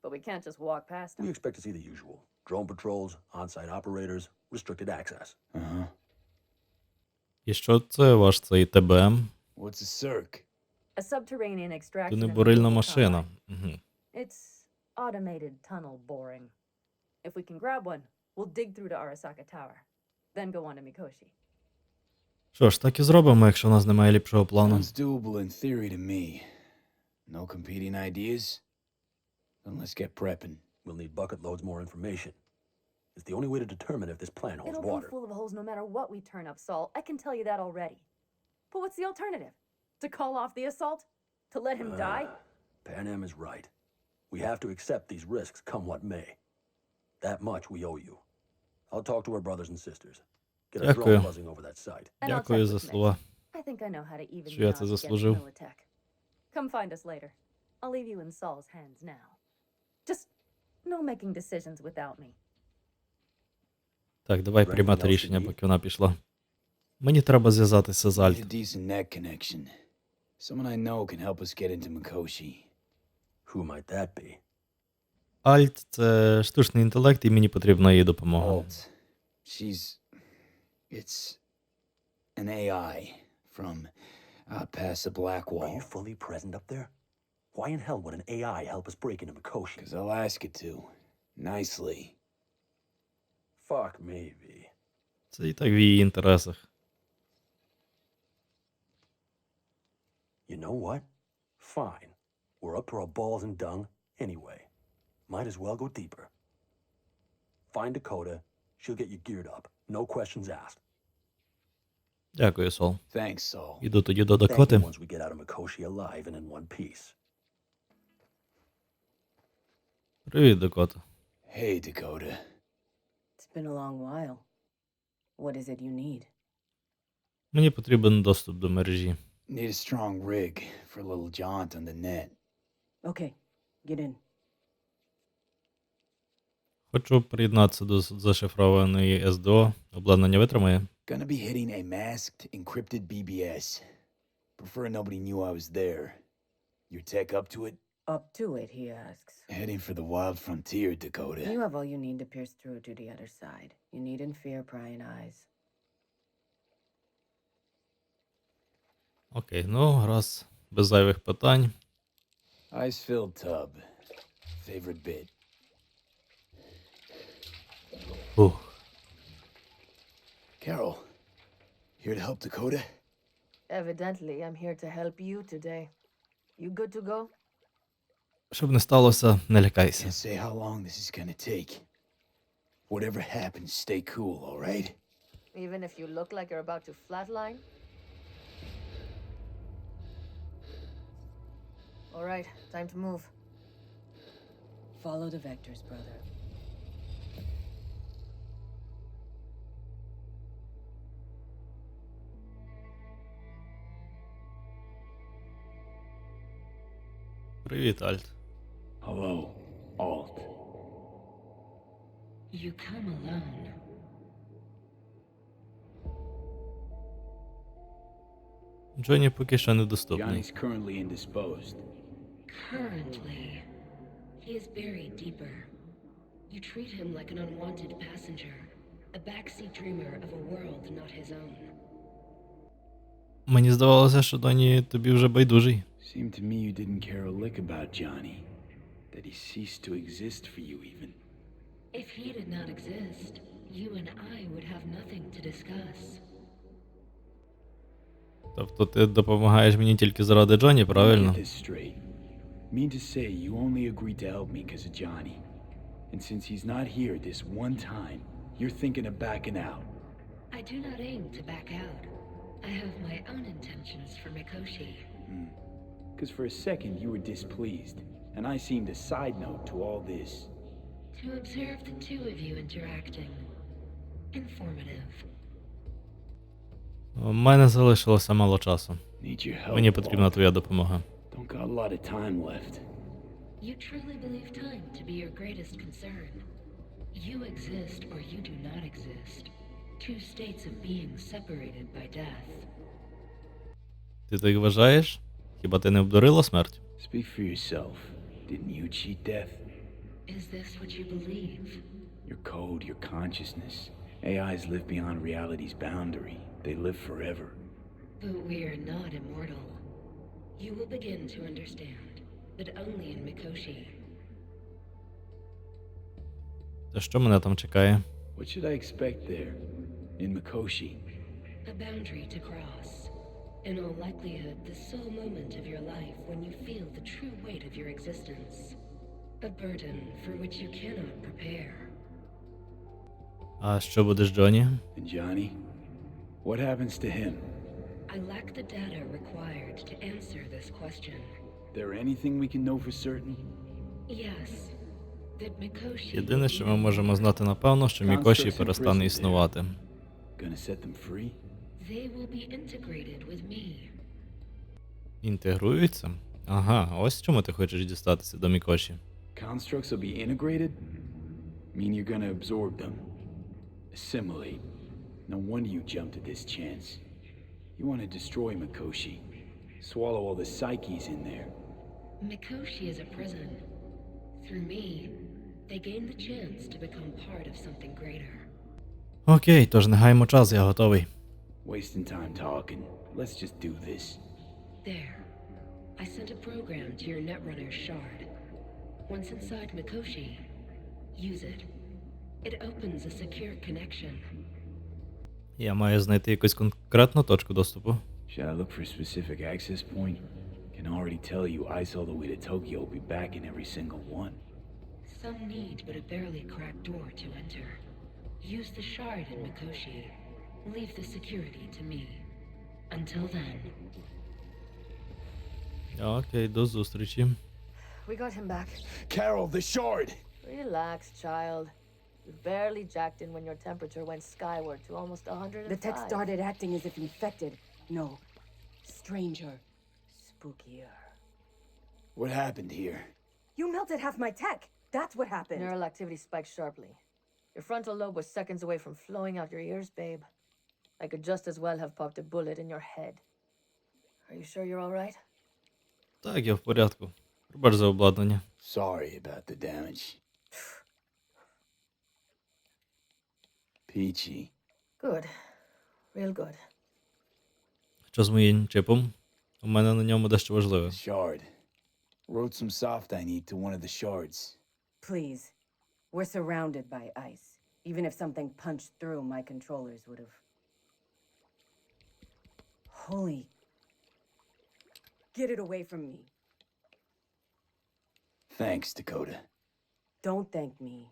Speaker 9: But we can't just walk past
Speaker 11: We
Speaker 9: them.
Speaker 11: expect to see the usual. Drone patrols, on-site operators, restricted access.
Speaker 4: Uh-huh.
Speaker 1: І що це ваш цей ТБМ?
Speaker 4: What's a circ?
Speaker 9: A subterranean extraction.
Speaker 1: Це не
Speaker 9: and
Speaker 1: бурильна
Speaker 9: removal
Speaker 1: машина.
Speaker 9: combine.
Speaker 1: Угу.
Speaker 9: It's automated tunnel boring. If we can grab one, we'll dig through to Arasaka Tower. Then go on to Mikoshi.
Speaker 1: Що ж, так і зробимо, якщо у нас немає ліпшого плану.
Speaker 4: Sounds doable in theory to me. No competing ideas? Then let's get prepping.
Speaker 11: We'll need bucket loads more information. It's the only way to determine if this plan holds
Speaker 9: It'll
Speaker 11: water.
Speaker 9: be full of holes no matter what we turn up, Saul. I can tell you that already. But what's the alternative? To call off the assault? To let him die?
Speaker 11: Pan Am is right. We have to accept these risks come what may. That much we owe you. I'll talk to our brothers and sisters. Get a
Speaker 1: Дякую.
Speaker 11: drone buzzing over that site.
Speaker 9: And I'll
Speaker 1: Дякую
Speaker 9: check
Speaker 1: за
Speaker 9: with Mitch.
Speaker 1: слова.
Speaker 9: I think I know how to even
Speaker 1: Що я
Speaker 9: the
Speaker 1: це
Speaker 9: odds against
Speaker 1: заслужив.
Speaker 9: Militech. Come find us later. I'll leave you in Saul's hands now. Just no making decisions without me.
Speaker 1: Так, давай приймати рішення, поки вона пішла. Мені треба зв'язатися з
Speaker 4: Need
Speaker 1: Альт.
Speaker 4: a decent net connection. Someone I know can help us get into Mikoshi.
Speaker 11: Who might that be?
Speaker 1: Альт — це штучний інтелект, і мені потрібна її допомога.
Speaker 4: Alt. It's an AI from past the Black
Speaker 11: Are
Speaker 4: Wall.
Speaker 11: you fully present up there? Why in hell would an AI help us break into Mikoshi?
Speaker 4: Because I'll ask it to. Nicely.
Speaker 11: Fuck me, V.
Speaker 1: Це і так в її інтересах.
Speaker 11: You know what? Fine. We're up to our balls in dung anyway. Might as well go deeper. Find Dakota. She'll get you geared up. No questions asked.
Speaker 1: Дякую, Сол.
Speaker 4: Thanks, Saul.
Speaker 1: Іду тоді до
Speaker 11: Thank you
Speaker 1: Дакоти.
Speaker 11: once we get out of Mikoshi alive and in one piece.
Speaker 1: Привіт, Дакота.
Speaker 4: Hey, Dakota.
Speaker 9: It's been a long while. What is it you need?
Speaker 1: Мені потрібен доступ до мережі.
Speaker 4: Need a strong rig for a little jaunt on the net.
Speaker 9: Okay, get in.
Speaker 1: Хочу приєднатися до зашифрованої СДО. Обладнання витримає.
Speaker 4: Gonna be hitting a masked, encrypted BBS. Prefer nobody knew I was there. Your tech up to it?
Speaker 9: Up to it, he asks.
Speaker 4: Heading for the wild frontier, Dakota.
Speaker 9: You have all you need to pierce through to the other side. You needn't fear prying eyes.
Speaker 1: Окей, ну, раз, без зайвих питань.
Speaker 4: Ice-filled tub. Favorite bit.
Speaker 1: Фух.
Speaker 4: Carol, here to help Dakota?
Speaker 7: Evidently, I'm here to help you today. You good to go?
Speaker 1: Щоб не сталося, не лякайся.
Speaker 4: Can't say how long this is gonna take. Whatever happens, stay cool, all right?
Speaker 7: Even if you look like you're about to flatline? All right, time to move.
Speaker 9: Follow the vectors, brother.
Speaker 1: Привіт, Альт.
Speaker 4: Hello, Alt.
Speaker 8: You come alone.
Speaker 1: Джонні поки що недоступний.
Speaker 4: Johnny's currently indisposed.
Speaker 8: Currently, he is buried deeper. You treat him like an unwanted passenger, a backseat dreamer of a world not his own.
Speaker 1: Мені здавалося, що Доні тобі вже байдужий.
Speaker 4: Seemed to me you didn't care a lick about Johnny. That he ceased to exist for you even.
Speaker 8: If he did not exist, you and I would have nothing to discuss.
Speaker 1: Тобто ти допомагаєш мені тільки заради Джонні, правильно?
Speaker 4: Get this straight. Mean to say you only agreed to help me because of Johnny. And since he's not here this one time, you're thinking of backing out.
Speaker 8: I do not aim to back out. I have my own intentions for Mikoshi.
Speaker 4: Because for a second you were displeased. and I seemed a side note to all this.
Speaker 8: To observe the two of you interacting. Informative.
Speaker 1: У мене залишилося мало часу.
Speaker 4: Need your help.
Speaker 1: Мені потрібна твоя допомога.
Speaker 4: Don't got a lot of time left.
Speaker 8: You truly believe time to be your greatest concern. You exist or you do not exist. Two states of being separated by death.
Speaker 1: Ти так вважаєш? Хіба ти не обдурила смерть?
Speaker 4: Speak for yourself. Didn't you cheat death?
Speaker 8: Is this what you believe?
Speaker 4: Your code, your consciousness. AIs live beyond reality's boundary. They live forever.
Speaker 8: But we are not immortal. You will begin to understand that only in Mikoshi.
Speaker 1: Та що мене там чекає?
Speaker 4: What should I expect there? In Mikoshi?
Speaker 8: A boundary to cross. In all likelihood, the sole moment of your life when you feel the true weight of your existence. A burden for which you cannot prepare.
Speaker 1: А що буде з Джоні?
Speaker 4: And Johnny? What happens to him?
Speaker 8: I lack the data required to answer this question.
Speaker 4: There anything we can know for certain?
Speaker 8: Yes. That Mikoshi.
Speaker 1: Єдине, що ми можемо знати напевно, що Мікоші перестане існувати.
Speaker 4: Gonna set them free?
Speaker 8: They will be integrated with me.
Speaker 1: Інтегруються? Ага, ось чому ти хочеш дістатися до Мікоші.
Speaker 4: Constructs will be integrated? Mean you're gonna absorb them? Assimilate? No wonder you jumped at this chance. You want to destroy Mikoshi. Swallow all the psyches in there.
Speaker 8: Mikoshi is a prison. Through me, they gain the chance to become part of something greater.
Speaker 1: Окей, тож не гаймо час, я готовий.
Speaker 4: Wasting time talking. Let's just do this.
Speaker 8: There. I sent a program to your Netrunner's shard. Once inside Mikoshi, use it. It opens a secure connection.
Speaker 1: Я маю знайти якусь конкретну точку доступу.
Speaker 4: Should I look for a specific access point? Can already tell you I saw the way to Tokyo will be back in every single one.
Speaker 8: Some need but a barely cracked door to enter. Use the shard in Mikoshi. Leave the security to me. Until then.
Speaker 1: Окей, до зустрічі.
Speaker 9: We got him back.
Speaker 4: Carol, the shard!
Speaker 3: Relax, child. You barely jacked in when your temperature went skyward to almost 105.
Speaker 12: The tech started acting as if infected. No. Stranger. Spookier.
Speaker 4: What happened here?
Speaker 12: You melted half my tech. That's what happened.
Speaker 3: Neural activity spiked sharply. Your frontal lobe was seconds away from flowing out your ears, babe. I could just as well have popped a bullet in your head. Are you sure you're all right?
Speaker 1: Так, я в порядку. Пробач за обладнання.
Speaker 4: Sorry about the damage. Peachy.
Speaker 3: Good. Real good.
Speaker 1: Що з моїм чипом? У мене на ньому дещо важливе.
Speaker 4: Shard. Wrote some soft I need to one of the shards.
Speaker 12: Please. We're surrounded by ice. Even if something punched through, my controllers would have... Holy... Get it away from me.
Speaker 4: Thanks, Dakota.
Speaker 12: Don't thank me.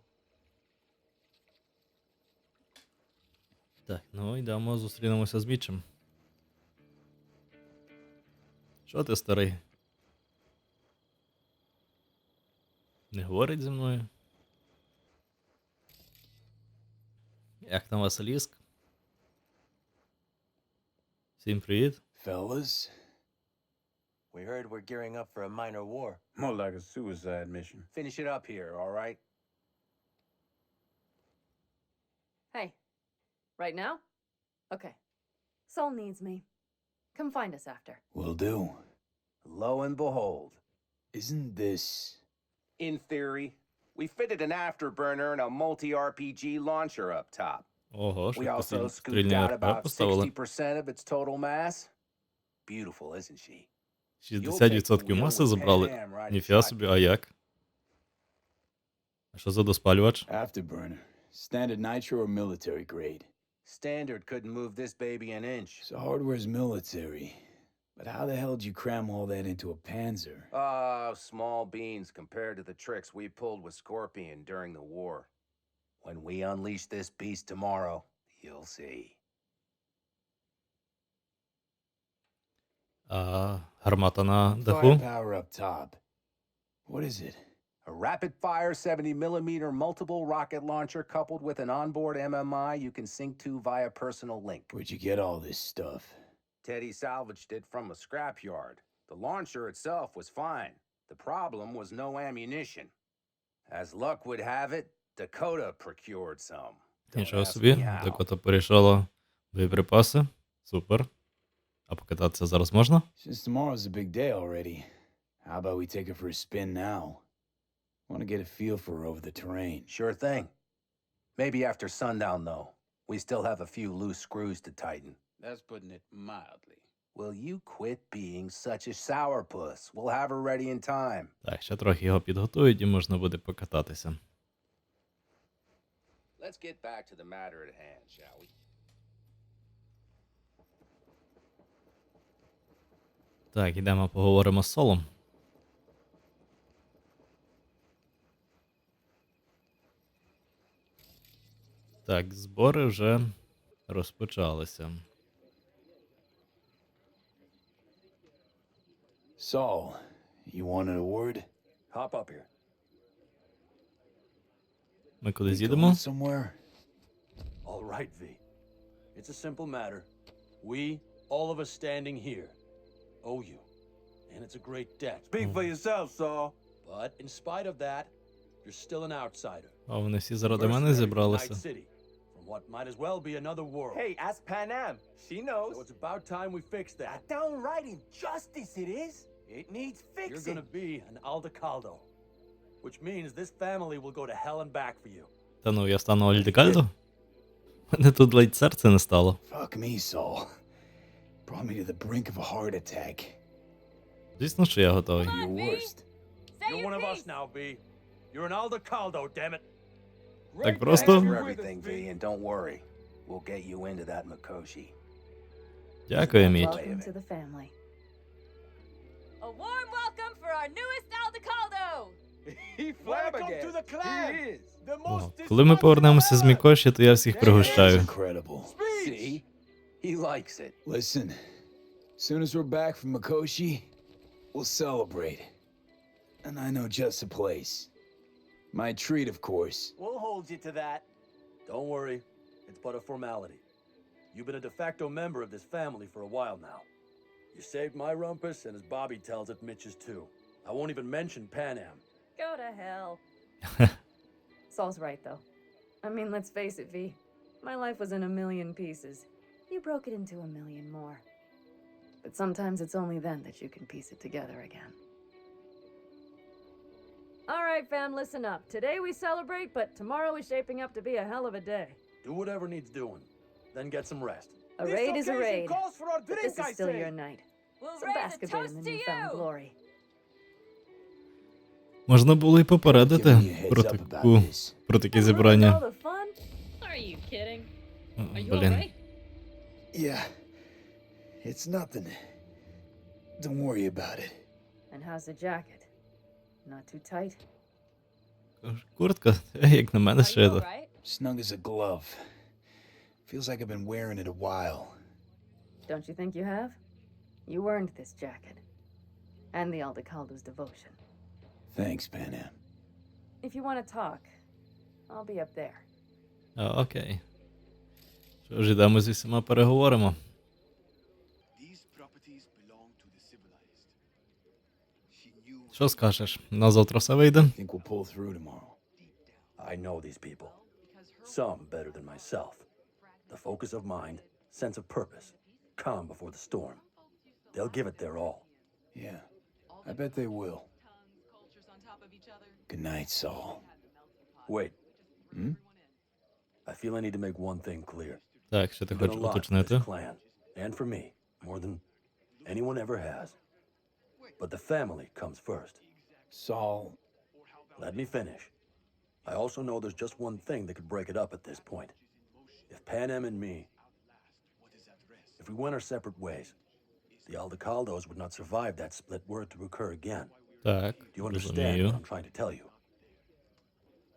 Speaker 1: Так, ну йдемо, зустрінемося з Мітчем. Що ти, старий? Не говорить зі мною? Як там Василіск? Всім привіт.
Speaker 4: Fellas?
Speaker 11: We heard we're gearing up for a minor war.
Speaker 10: More like a suicide mission.
Speaker 11: Finish it up here, all right?
Speaker 9: Hey. Right now? Okay. Sol needs me. Come find us after.
Speaker 4: Will do.
Speaker 10: Lo and behold.
Speaker 4: Isn't this...
Speaker 10: In theory, we fitted an afterburner and a multi-RPG launcher up top.
Speaker 1: Ого,
Speaker 10: We
Speaker 1: що
Speaker 10: also
Speaker 1: постійно
Speaker 10: scooped
Speaker 1: стрільні
Speaker 10: out
Speaker 1: РП
Speaker 10: about
Speaker 1: поставили.
Speaker 10: 60% of its total mass. Beautiful, isn't she?
Speaker 1: 60% маси забрали. Ніфіга собі, а як? А що за доспалювач?
Speaker 4: Afterburner. Standard nitro or military grade?
Speaker 10: Standard couldn't move this baby an inch.
Speaker 4: So hardware's military. But how the hell did you cram all that into a Panzer?
Speaker 10: Small beans compared to the tricks we pulled with Scorpion during the war. When we unleash this beast tomorrow, you'll see.
Speaker 1: А гармата на даху?
Speaker 4: Firepower up top.
Speaker 2: What is it?
Speaker 10: A rapid-fire 70mm multiple rocket launcher coupled with an onboard MMI you can sync to via personal link.
Speaker 2: Where'd you get all this stuff?
Speaker 10: Teddy salvaged it from a scrapyard. The launcher itself was fine. The problem was no ammunition. As luck would have it, Dakota procured some.
Speaker 1: Нічого собі, Дакота порішала боєприпаси. Супер. А покататися зараз можна?
Speaker 2: Since tomorrow's a big day already, how about we take it for a spin now? Want to get a feel for over the terrain.
Speaker 10: Sure thing. Maybe after sundown, though. We still have a few loose screws to tighten.
Speaker 2: That's putting it mildly.
Speaker 10: Will you quit being such a sourpuss? We'll have her ready in time.
Speaker 1: Так, ще трохи його підготують і можна буде покататися.
Speaker 10: Let's get back to the matter at hand, shall we?
Speaker 1: Так, ідемо поговоримо з Солом. Так, збори вже розпочалися.
Speaker 2: Saul, you wanted a word?
Speaker 11: Hop up here.
Speaker 1: Ми куди
Speaker 2: We
Speaker 1: їдемо?
Speaker 2: going somewhere?
Speaker 11: All right, V. It's a simple matter. We, all of us standing here, owe you. And it's a great debt.
Speaker 5: Speak for yourself, Saul.
Speaker 11: But in spite of that, you're still an outsider.
Speaker 1: А вони всі заради мене
Speaker 11: Mercenary from
Speaker 1: зібралися.
Speaker 11: Найт-Сіті, from what might as well be another world.
Speaker 5: Hey, ask Panam. She knows.
Speaker 11: So it's about time we fix that.
Speaker 5: Downright injustice it is. It needs
Speaker 11: You're
Speaker 5: fixing.
Speaker 11: gonna be an Aldecaldo, which means this family will go to hell and back for you.
Speaker 1: Та ну, я стану Альдекальдо? Мене тут ледь серце не стало.
Speaker 2: Fuck me, Saul. Brought me to the brink of a heart attack.
Speaker 1: Звісно, що я готовий.
Speaker 2: Your worst.
Speaker 11: You're one of us now, B. You're an Aldecaldo, damn it.
Speaker 1: Так
Speaker 10: Thanks
Speaker 1: просто?
Speaker 10: for everything, V, and don't worry. We'll get you into that Makoshi.
Speaker 1: Дякую, Міч.
Speaker 12: Welcome to the family.
Speaker 9: A warm welcome for our newest Aldecaldo!
Speaker 5: He flabbergasted. To the clan. He is. The
Speaker 1: О, коли ми повернемося з Мікоші, то я всіх пригощаю.
Speaker 2: Incredible.
Speaker 10: See? He likes it.
Speaker 2: Listen, as soon as we're back from Makoshi, we'll celebrate. And I know just a place. My treat, of course.
Speaker 5: We'll hold you to that.
Speaker 11: Don't worry, it's but a formality. You've been a de facto member of this family for a while now. You saved my rumpus, and as Bobby tells it, Mitch's too. I won't even mention Panam.
Speaker 9: Go to hell. Saul's right, though. I mean, let's face it, V. My life was in a million pieces. You broke it into a million more. But sometimes it's only then that you can piece it together again. All right, fam, listen up. Today we celebrate, but tomorrow is shaping up to be a hell of a day.
Speaker 11: Do whatever needs doing, then get some rest.
Speaker 9: A raid is a raid,
Speaker 5: Calls for our
Speaker 9: but
Speaker 5: drink,
Speaker 9: this is
Speaker 5: I
Speaker 9: still
Speaker 5: say.
Speaker 9: your night.
Speaker 3: We'll
Speaker 9: Some
Speaker 3: raise a
Speaker 9: basketball in
Speaker 3: toast
Speaker 9: the
Speaker 3: to
Speaker 9: newfound
Speaker 3: you.
Speaker 9: glory.
Speaker 1: Можна було і попередити
Speaker 2: Giving you a
Speaker 1: про
Speaker 2: heads up about
Speaker 1: таку,
Speaker 2: this.
Speaker 1: про такі
Speaker 9: Ruined all
Speaker 1: зібрання.
Speaker 9: the fun?
Speaker 3: Are you kidding?
Speaker 1: О,
Speaker 3: Are you
Speaker 1: блін.
Speaker 3: alright?
Speaker 2: Yeah, it's nothing. Don't worry about it.
Speaker 9: And how's the jacket? Not too tight?
Speaker 1: Куртка, як на мене,
Speaker 3: Are you
Speaker 1: шита.
Speaker 3: alright?
Speaker 2: Snug as a glove. Feels like I've been wearing it a while.
Speaker 9: Don't you think you have? You earned this jacket. And the Aldecaldo's devotion.
Speaker 2: Thanks, Panam.
Speaker 9: If you want to talk, I'll be up there.
Speaker 1: А, окей. Що ж, ідемо зі всіма переговоримо. Що скажеш? На завтра все вийде?
Speaker 2: Think we'll pull through tomorrow.
Speaker 11: I know these people. Some better than myself. The focus of mind, sense of purpose, calm before the storm. They'll give it their all.
Speaker 2: Yeah, I bet they will. Good night, Saul.
Speaker 11: Wait,
Speaker 2: Hmm?
Speaker 11: I feel I need to make one thing clear.
Speaker 1: Так, що ти
Speaker 11: You've done
Speaker 1: хочеш
Speaker 11: a lot for
Speaker 1: уточнити?
Speaker 11: this clan, and for me, more than anyone ever has. But the family comes first.
Speaker 2: Saul,
Speaker 11: Let me finish. I also know there's just one thing that could break it up at this point. If Panam and me, if we went our separate ways, the Aldecaldos would not survive that split were it to occur again.
Speaker 1: Так,
Speaker 11: Do you understand
Speaker 1: розумію.
Speaker 11: what I'm trying to tell you?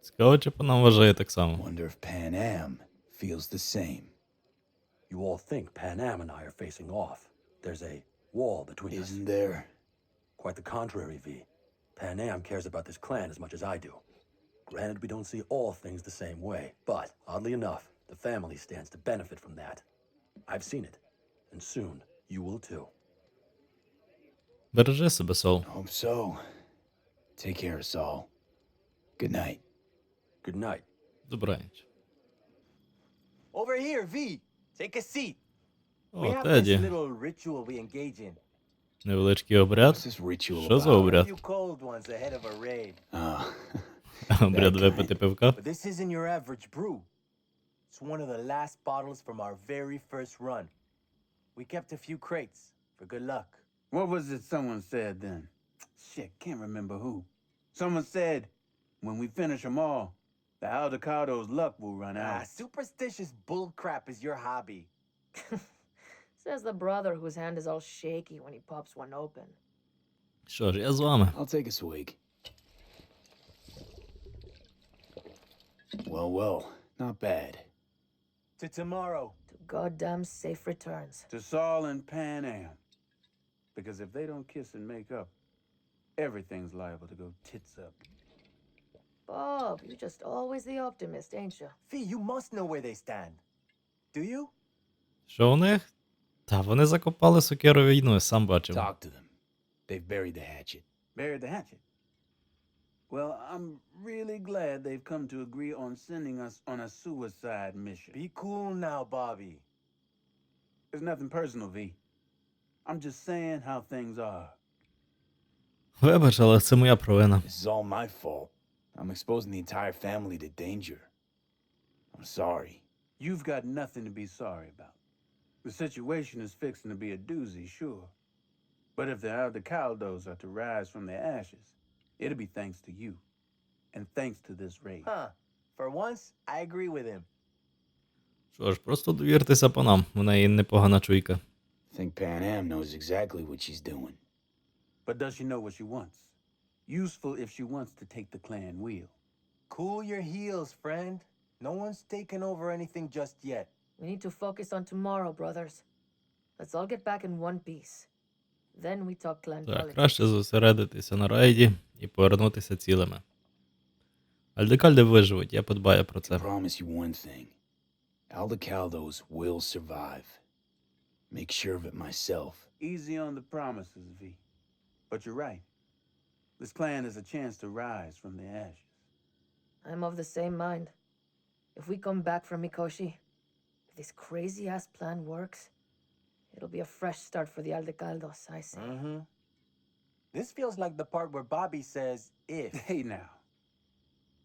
Speaker 1: Цікаво, чи по нам вважає так само.
Speaker 2: wonder if Panam feels the same.
Speaker 11: You all think Panam and I are facing off. There's a wall between us.
Speaker 2: Isn't there?
Speaker 11: Quite the contrary, V. Pan Am cares about this clan as much as I do. Granted, we don't see all things the same way, but oddly enough, the family stands to benefit from that. I've seen it, and soon you will too.
Speaker 1: Бережи себе, Сол.
Speaker 4: Hope so. Take care, Saul. Good night.
Speaker 11: Good night.
Speaker 1: Добраніч.
Speaker 13: Over here, V. Take a seat. We
Speaker 1: О,
Speaker 13: have this
Speaker 1: Теді.
Speaker 13: little ritual we engage in.
Speaker 1: Невеличкий обряд.
Speaker 4: What's this ritual
Speaker 1: Що за
Speaker 4: about?
Speaker 13: A
Speaker 1: обряд?
Speaker 13: few cold ones ahead of a raid.
Speaker 1: Обряд випити пивка?
Speaker 13: But this isn't your average brew. It's one of the last bottles from our very first run. We kept a few crates for good luck.
Speaker 14: What was it someone said then? Shit, can't remember who. Someone said, when we finish them all, the Aldecado's luck will run out.
Speaker 13: Superstitious bullcrap is your hobby.
Speaker 9: Says the brother whose hand is all shaky when he pops one open.
Speaker 1: Що ж, я з вами.
Speaker 4: I'll take a swig. Well, not bad.
Speaker 13: To tomorrow.
Speaker 9: To goddamn safe returns.
Speaker 14: To Saul and Pan Am. Because if they don't kiss and make up, everything's liable to go tits up.
Speaker 9: Bob, you're just always the optimist, ain't you?
Speaker 13: Fee, you must know where they stand. Do you?
Speaker 1: Що у них? Та вони закопали сокиру війну, я сам бачив.
Speaker 4: Talk to them. They've buried the hatchet.
Speaker 14: Buried the hatchet. Well, I'm really glad they've come to agree on sending us on a suicide mission.
Speaker 13: Be cool now, Bobby.
Speaker 14: There's nothing personal, V. I'm just saying how things are.
Speaker 1: Вибач, але це моя провина.
Speaker 4: This is all my fault. I'm exposing the entire family to danger. I'm sorry.
Speaker 14: You've got nothing to be sorry about. The situation is fixing to be a doozy, sure. But if the Aldecaldos are to rise from their ashes, it'll be thanks to you. And thanks to this raid.
Speaker 13: Huh. For once, I agree with him.
Speaker 1: Що ж, просто довіртеся панам, в неї непогана чуйка.
Speaker 4: I think Pan Am knows exactly what she's doing.
Speaker 14: But does she know what she wants? Useful if she wants to take the clan wheel.
Speaker 13: Cool your heels, friend. No one's taken over anything just yet.
Speaker 9: We need to focus on tomorrow, brothers. Let's all get back in one piece. Then we talk clan
Speaker 1: Так,
Speaker 9: politics.
Speaker 1: краще зосередитися на рейді і повернутися цілими. Альдекальди виживуть, я подбаю про це.
Speaker 4: I promise you one thing. Aldecaldos will survive. Make sure of it myself.
Speaker 14: Easy on the promises, V. But you're right. This clan is a chance to rise from the ashes.
Speaker 9: I'm of the same mind. If we come back from Mikoshi, if this crazy-ass plan works, it'll be a fresh start for the Aldecaldos, I say.
Speaker 13: Mm-hmm. This feels like the part where Bobby says, if.
Speaker 14: Hey now.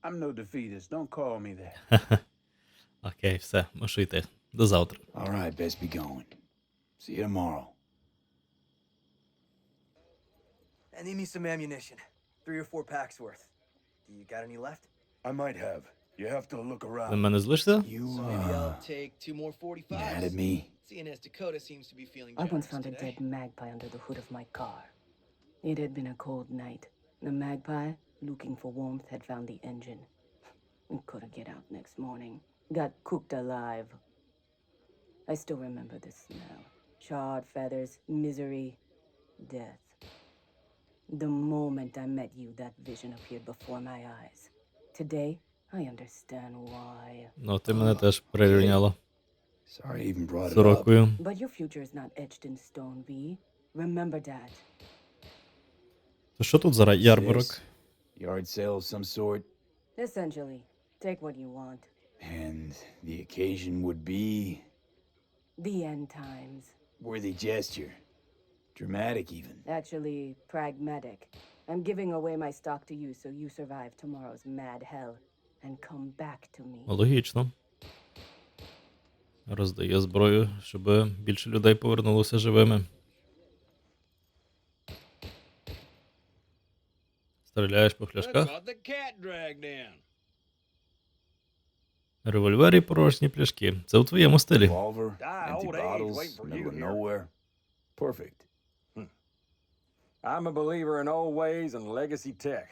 Speaker 14: I'm no defeatist. Don't call me that.
Speaker 1: Окей, все, мушу йти. До завтра.
Speaker 4: All right, best be going. See you tomorrow.
Speaker 13: I need me some ammunition. 3 or 4 packs worth. Do you got any left?
Speaker 6: I might have. You have to look
Speaker 1: На
Speaker 6: around.
Speaker 1: мене злишся?
Speaker 4: You,
Speaker 15: Maybe I'll take 2 more 45s.
Speaker 4: mad at me?
Speaker 15: Seeing as Dakota seems to be feeling
Speaker 12: I once
Speaker 15: generous
Speaker 12: found a
Speaker 15: today.
Speaker 12: dead magpie under the hood of my car. It had been a cold night. The magpie, looking for warmth, had found the engine. We couldn't get out next morning. Got cooked alive. I still remember the smell. Charred feathers, misery, death. The moment I met you, that vision appeared before my eyes. Today, I understand why.
Speaker 1: Ну, ти мене теж прирівняла.
Speaker 4: Sorry I even brought it up.
Speaker 1: Сорокою.
Speaker 12: But your future is not etched in stone, V. Remember that.
Speaker 1: То що тут за ярмарок?
Speaker 4: Yard sale of some sort.
Speaker 12: Essentially, take what you want.
Speaker 4: And the occasion would be
Speaker 12: The end times.
Speaker 4: worthy gesture. Dramatic even.
Speaker 12: Actually, pragmatic. I'm giving away my stock to you so you survive tomorrow's mad hell and come back to me.
Speaker 1: Логічно. Роздає зброю, щоб більше людей повернулося живими. Стріляєш по пляшках? Револьвер і порожні пляшки. Це у твоєму стилі.
Speaker 4: Revolver, empty bottles, middle of nowhere. Perfect.
Speaker 10: I'm a believer in old ways and legacy tech.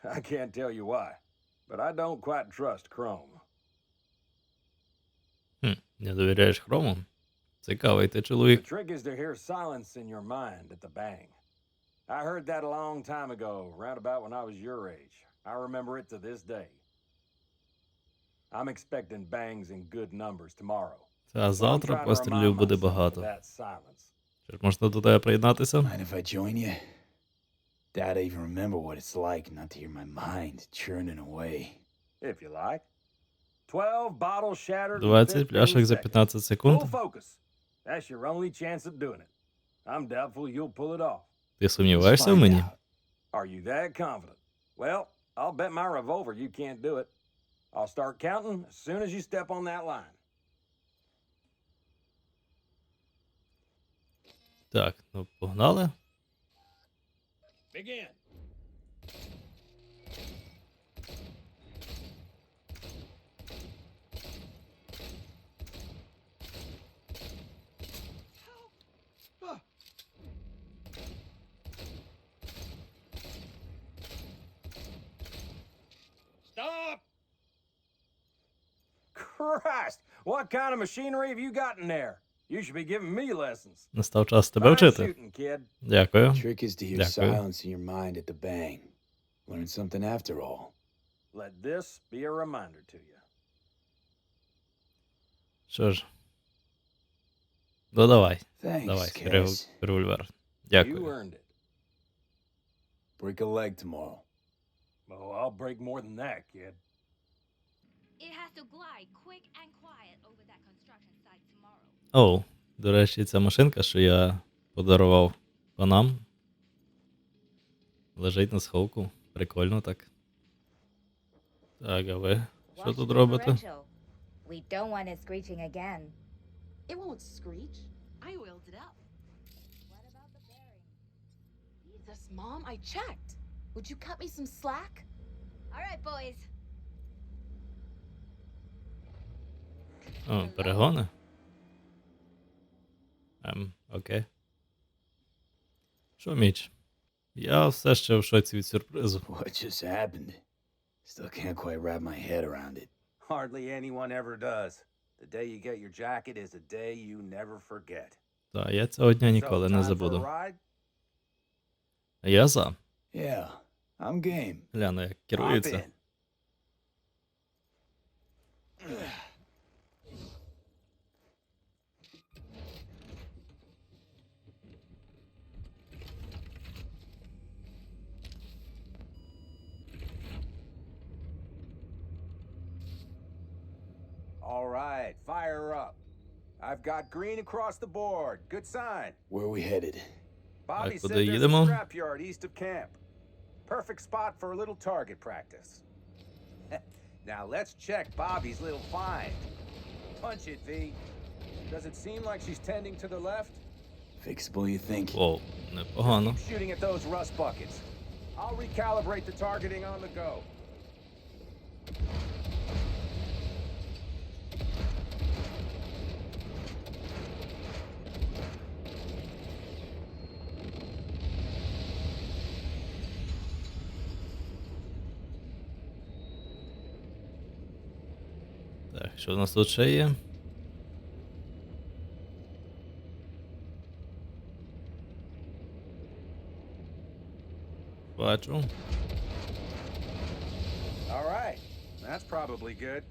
Speaker 10: I can't tell you why, but I don't quite trust Chrome.
Speaker 1: Не довіряєш хрому? Цікавий ти
Speaker 10: The
Speaker 1: чоловік.
Speaker 10: trick is to hear silence in your mind at the bang. I heard that a long time ago, round about when I was your age. I remember it to this day. I'm expecting bangs in good numbers tomorrow.
Speaker 1: А завтра пострілів буде багато. Чи ж можна до тебе приєднатися?
Speaker 4: Mind if I join you? Doubt I even remember what it's like not to hear my mind churning away.
Speaker 10: If you like. 12 bottles shattered in
Speaker 1: 20 пляшок за 15 секунд.
Speaker 10: Full focus. That's your only chance of doing it. I'm doubtful you'll pull it off.
Speaker 1: Ти сумніваєшся в мені?
Speaker 10: Are you that confident? Well, I'll bet my revolver you can't do it. I'll start counting as soon as you step on that line.
Speaker 1: Так, ну погнали.
Speaker 10: Begin. Stop! Christ! What kind of machinery have you got in there? You should be giving me lessons.
Speaker 1: Настав час тебе вчити. Дякую.
Speaker 4: Trick is to hear
Speaker 1: Дякую.
Speaker 4: silence in your mind at the bang. Learn something after all.
Speaker 10: Let this be a reminder to you.
Speaker 1: Що ж. Ну давай.
Speaker 4: Thanks,
Speaker 1: Давай,
Speaker 4: Cass.
Speaker 1: револьвер.
Speaker 10: You
Speaker 1: Дякую.
Speaker 10: earned it.
Speaker 4: Break a leg tomorrow.
Speaker 10: Oh, I'll break more than that, kid.
Speaker 16: It has to glide quick and quiet over that construction site tomorrow.
Speaker 1: Оу, до речі, ця машинка, що я подарував панам, лежить на сховку. Прикольно так. Так, а ви що тут робите?
Speaker 16: We don't want it screeching again.
Speaker 8: It won't screech. I oiled it up.
Speaker 16: What about the bearing?
Speaker 8: Jesus, Mom, I checked. Would you cut me some slack?
Speaker 16: All right, boys.
Speaker 1: О, перегони? Окей. Що, Міч? Я все ще в шоці від сюрпризу.
Speaker 4: What just happened? Still can't quite wrap my head around it.
Speaker 10: Hardly anyone ever does. The day you get your jacket is a day you never forget.
Speaker 1: Так, я цього дня ніколи не
Speaker 10: So, time for a
Speaker 1: забуду.
Speaker 10: ride?
Speaker 1: Я за.
Speaker 4: Yeah, I'm game.
Speaker 1: Гляну, як
Speaker 10: Hop
Speaker 1: керується.
Speaker 10: in. All right, fire up. I've got green across the board. Good sign.
Speaker 4: Where are we headed?
Speaker 10: Bobby
Speaker 1: Так,
Speaker 10: said
Speaker 1: куди
Speaker 10: there's a
Speaker 1: їдемо?
Speaker 10: scrapyard east of camp. Perfect spot for a little target practice. Now let's check Bobby's little find. Punch it, V. Does it seem like she's tending to the left?
Speaker 4: Fixable, you think?
Speaker 1: Воу, непогано.
Speaker 10: Keep shooting at those rust buckets. I'll recalibrate the targeting on the go.
Speaker 1: Так, що в нас тут ще є? Бачу.
Speaker 10: All right, that's probably good.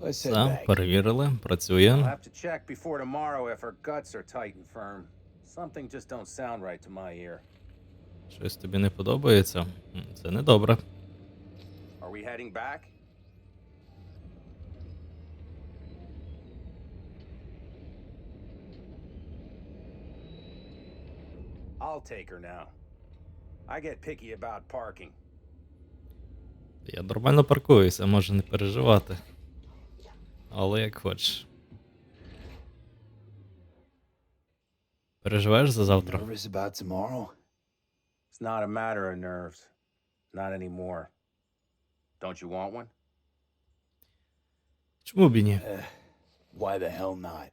Speaker 4: Let's head
Speaker 1: Все,
Speaker 4: back.
Speaker 1: перевірили,
Speaker 10: I'll
Speaker 1: працює.
Speaker 10: have to check before tomorrow if her guts are tight and firm. Something just don't sound right to my ear.
Speaker 1: Щось тобі не подобається? Це не добре.
Speaker 10: Are we heading back? I'll take her now. I get picky about parking.
Speaker 1: Я нормально паркуюся, може не переживати. Але як хочеш. Переживаєш за завтра?
Speaker 4: Nervous about tomorrow?
Speaker 10: It's not a matter of nerves. Not anymore. Don't you want one?
Speaker 1: Чому б і ні?
Speaker 4: Why the hell not?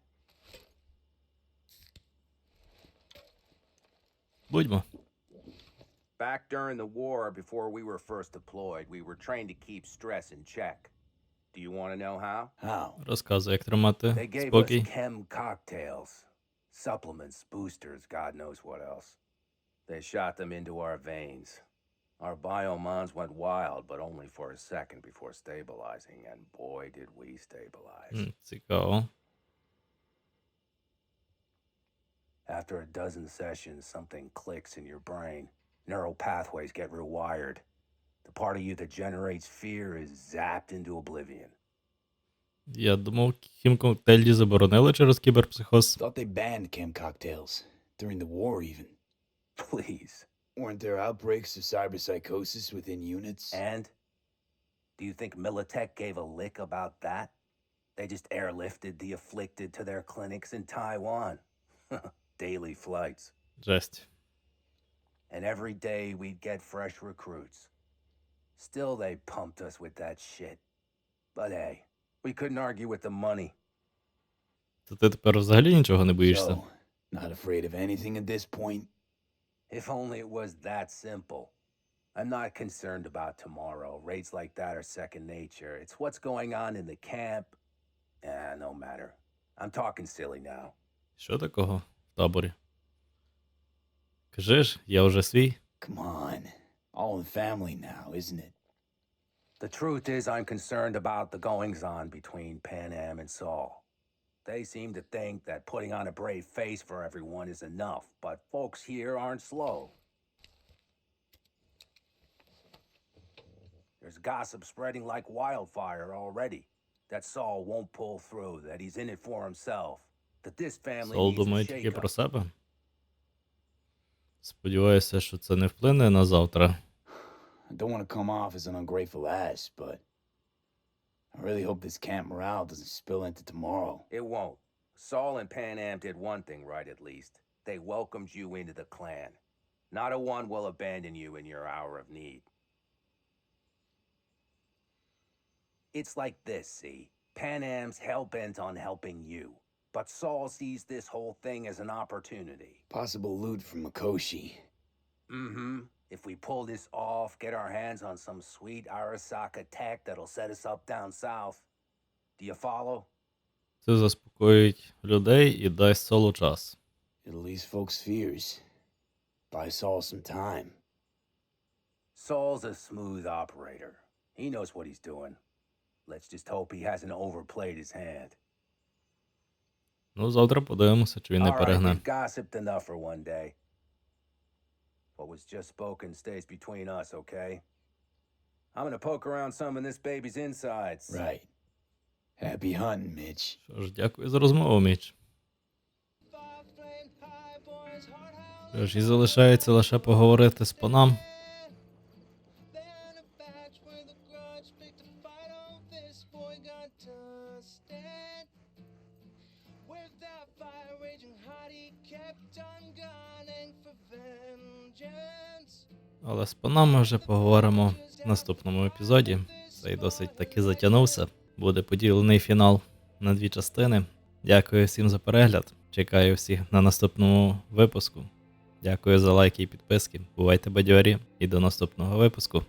Speaker 1: Будьмо.
Speaker 10: Back during the war, before we were first deployed, we were trained to keep stress in check. Do you want to know how?
Speaker 4: How?
Speaker 1: Розказуй, як тримати
Speaker 10: They gave us
Speaker 1: спокій.
Speaker 10: chem cocktails. Supplements, boosters, God knows what else.
Speaker 6: They shot them into our veins. Our biomons went wild, but only for a second before stabilizing, and boy did we stabilize.
Speaker 1: Цікаво.
Speaker 6: After a dozen sessions, something clicks in your brain. Neural pathways get rewired. The part of you that generates fear is zapped into oblivion.
Speaker 1: Я думав, хімкоктейлі заборонили через кіберпсихоз.
Speaker 4: Thought they banned chem cocktails. During the war, even.
Speaker 6: Please.
Speaker 4: Weren't there outbreaks of cyberpsychosis within units?
Speaker 6: And? Do you think Militech gave a lick about that? They just airlifted the afflicted to their clinics in Taiwan. Daily flights.
Speaker 1: Жесть.
Speaker 6: And every day we'd get fresh recruits. Still they pumped us with that shit. But hey, we couldn't argue with the money.
Speaker 1: То ти тепер взагалі нічого не боїшся?
Speaker 4: So, not afraid of anything at this point?
Speaker 6: If only it was that simple. I'm not concerned about tomorrow. Raids like that are second nature. It's what's going on in the camp. No matter. I'm talking silly now.
Speaker 1: Що такого в таборі? Кажи ж, я вже свій.
Speaker 4: Come on. All in family now, isn't it?
Speaker 6: The truth is I'm concerned about the goings-on between Pan Am and Saul. They seem to think that putting on a brave face for everyone is enough, but folks here aren't slow. There's gossip spreading like wildfire already. That Saul won't pull through, that he's in it for himself, that this family
Speaker 1: Сол
Speaker 6: needs
Speaker 1: думає
Speaker 6: a
Speaker 1: тільки про
Speaker 6: shake-up.
Speaker 1: себе. Сподіваюся, що це не вплине на завтра.
Speaker 4: I don't want to come off as an ungrateful ass, but I really hope this camp morale doesn't spill into tomorrow.
Speaker 6: It won't. Saul and Pan Am did one thing right at least. They welcomed you into the clan. Not a one will abandon you in your hour of need. It's like this, see? Pan Am's hell-bent on helping you. But Saul sees this whole thing as an opportunity.
Speaker 4: Possible loot from Mikoshi.
Speaker 6: Mm-hmm. If we pull this off, get our hands on some sweet Arasaka tech that'll set us up down south. Do you follow?
Speaker 1: Це заспокоїть людей і дасть Солу час.
Speaker 4: It'll ease folks' fears. Buy Saul some time.
Speaker 6: Saul's a smooth operator. He knows what he's doing. Let's just hope he hasn't overplayed his hand.
Speaker 1: Ну, завтра подивимося, чи він не
Speaker 6: All right,
Speaker 1: перегне.
Speaker 6: we've gossiped enough for one day. What was just spoken stays between us, okay? I'm gonna poke around some of this baby's insides.
Speaker 4: Right. Happy hunting, Mitch.
Speaker 1: Що ж, дякую за розмову, Міч. Що ж, і залишається лише поговорити з панам. Але з панами вже поговоримо в наступному епізоді. Цей досить таки затягнувся. Буде поділений фінал на 2 частини. Дякую всім за перегляд. Чекаю всіх на наступному випуску. Дякую за лайки і підписки. Бувайте бадьорі і до наступного випуску.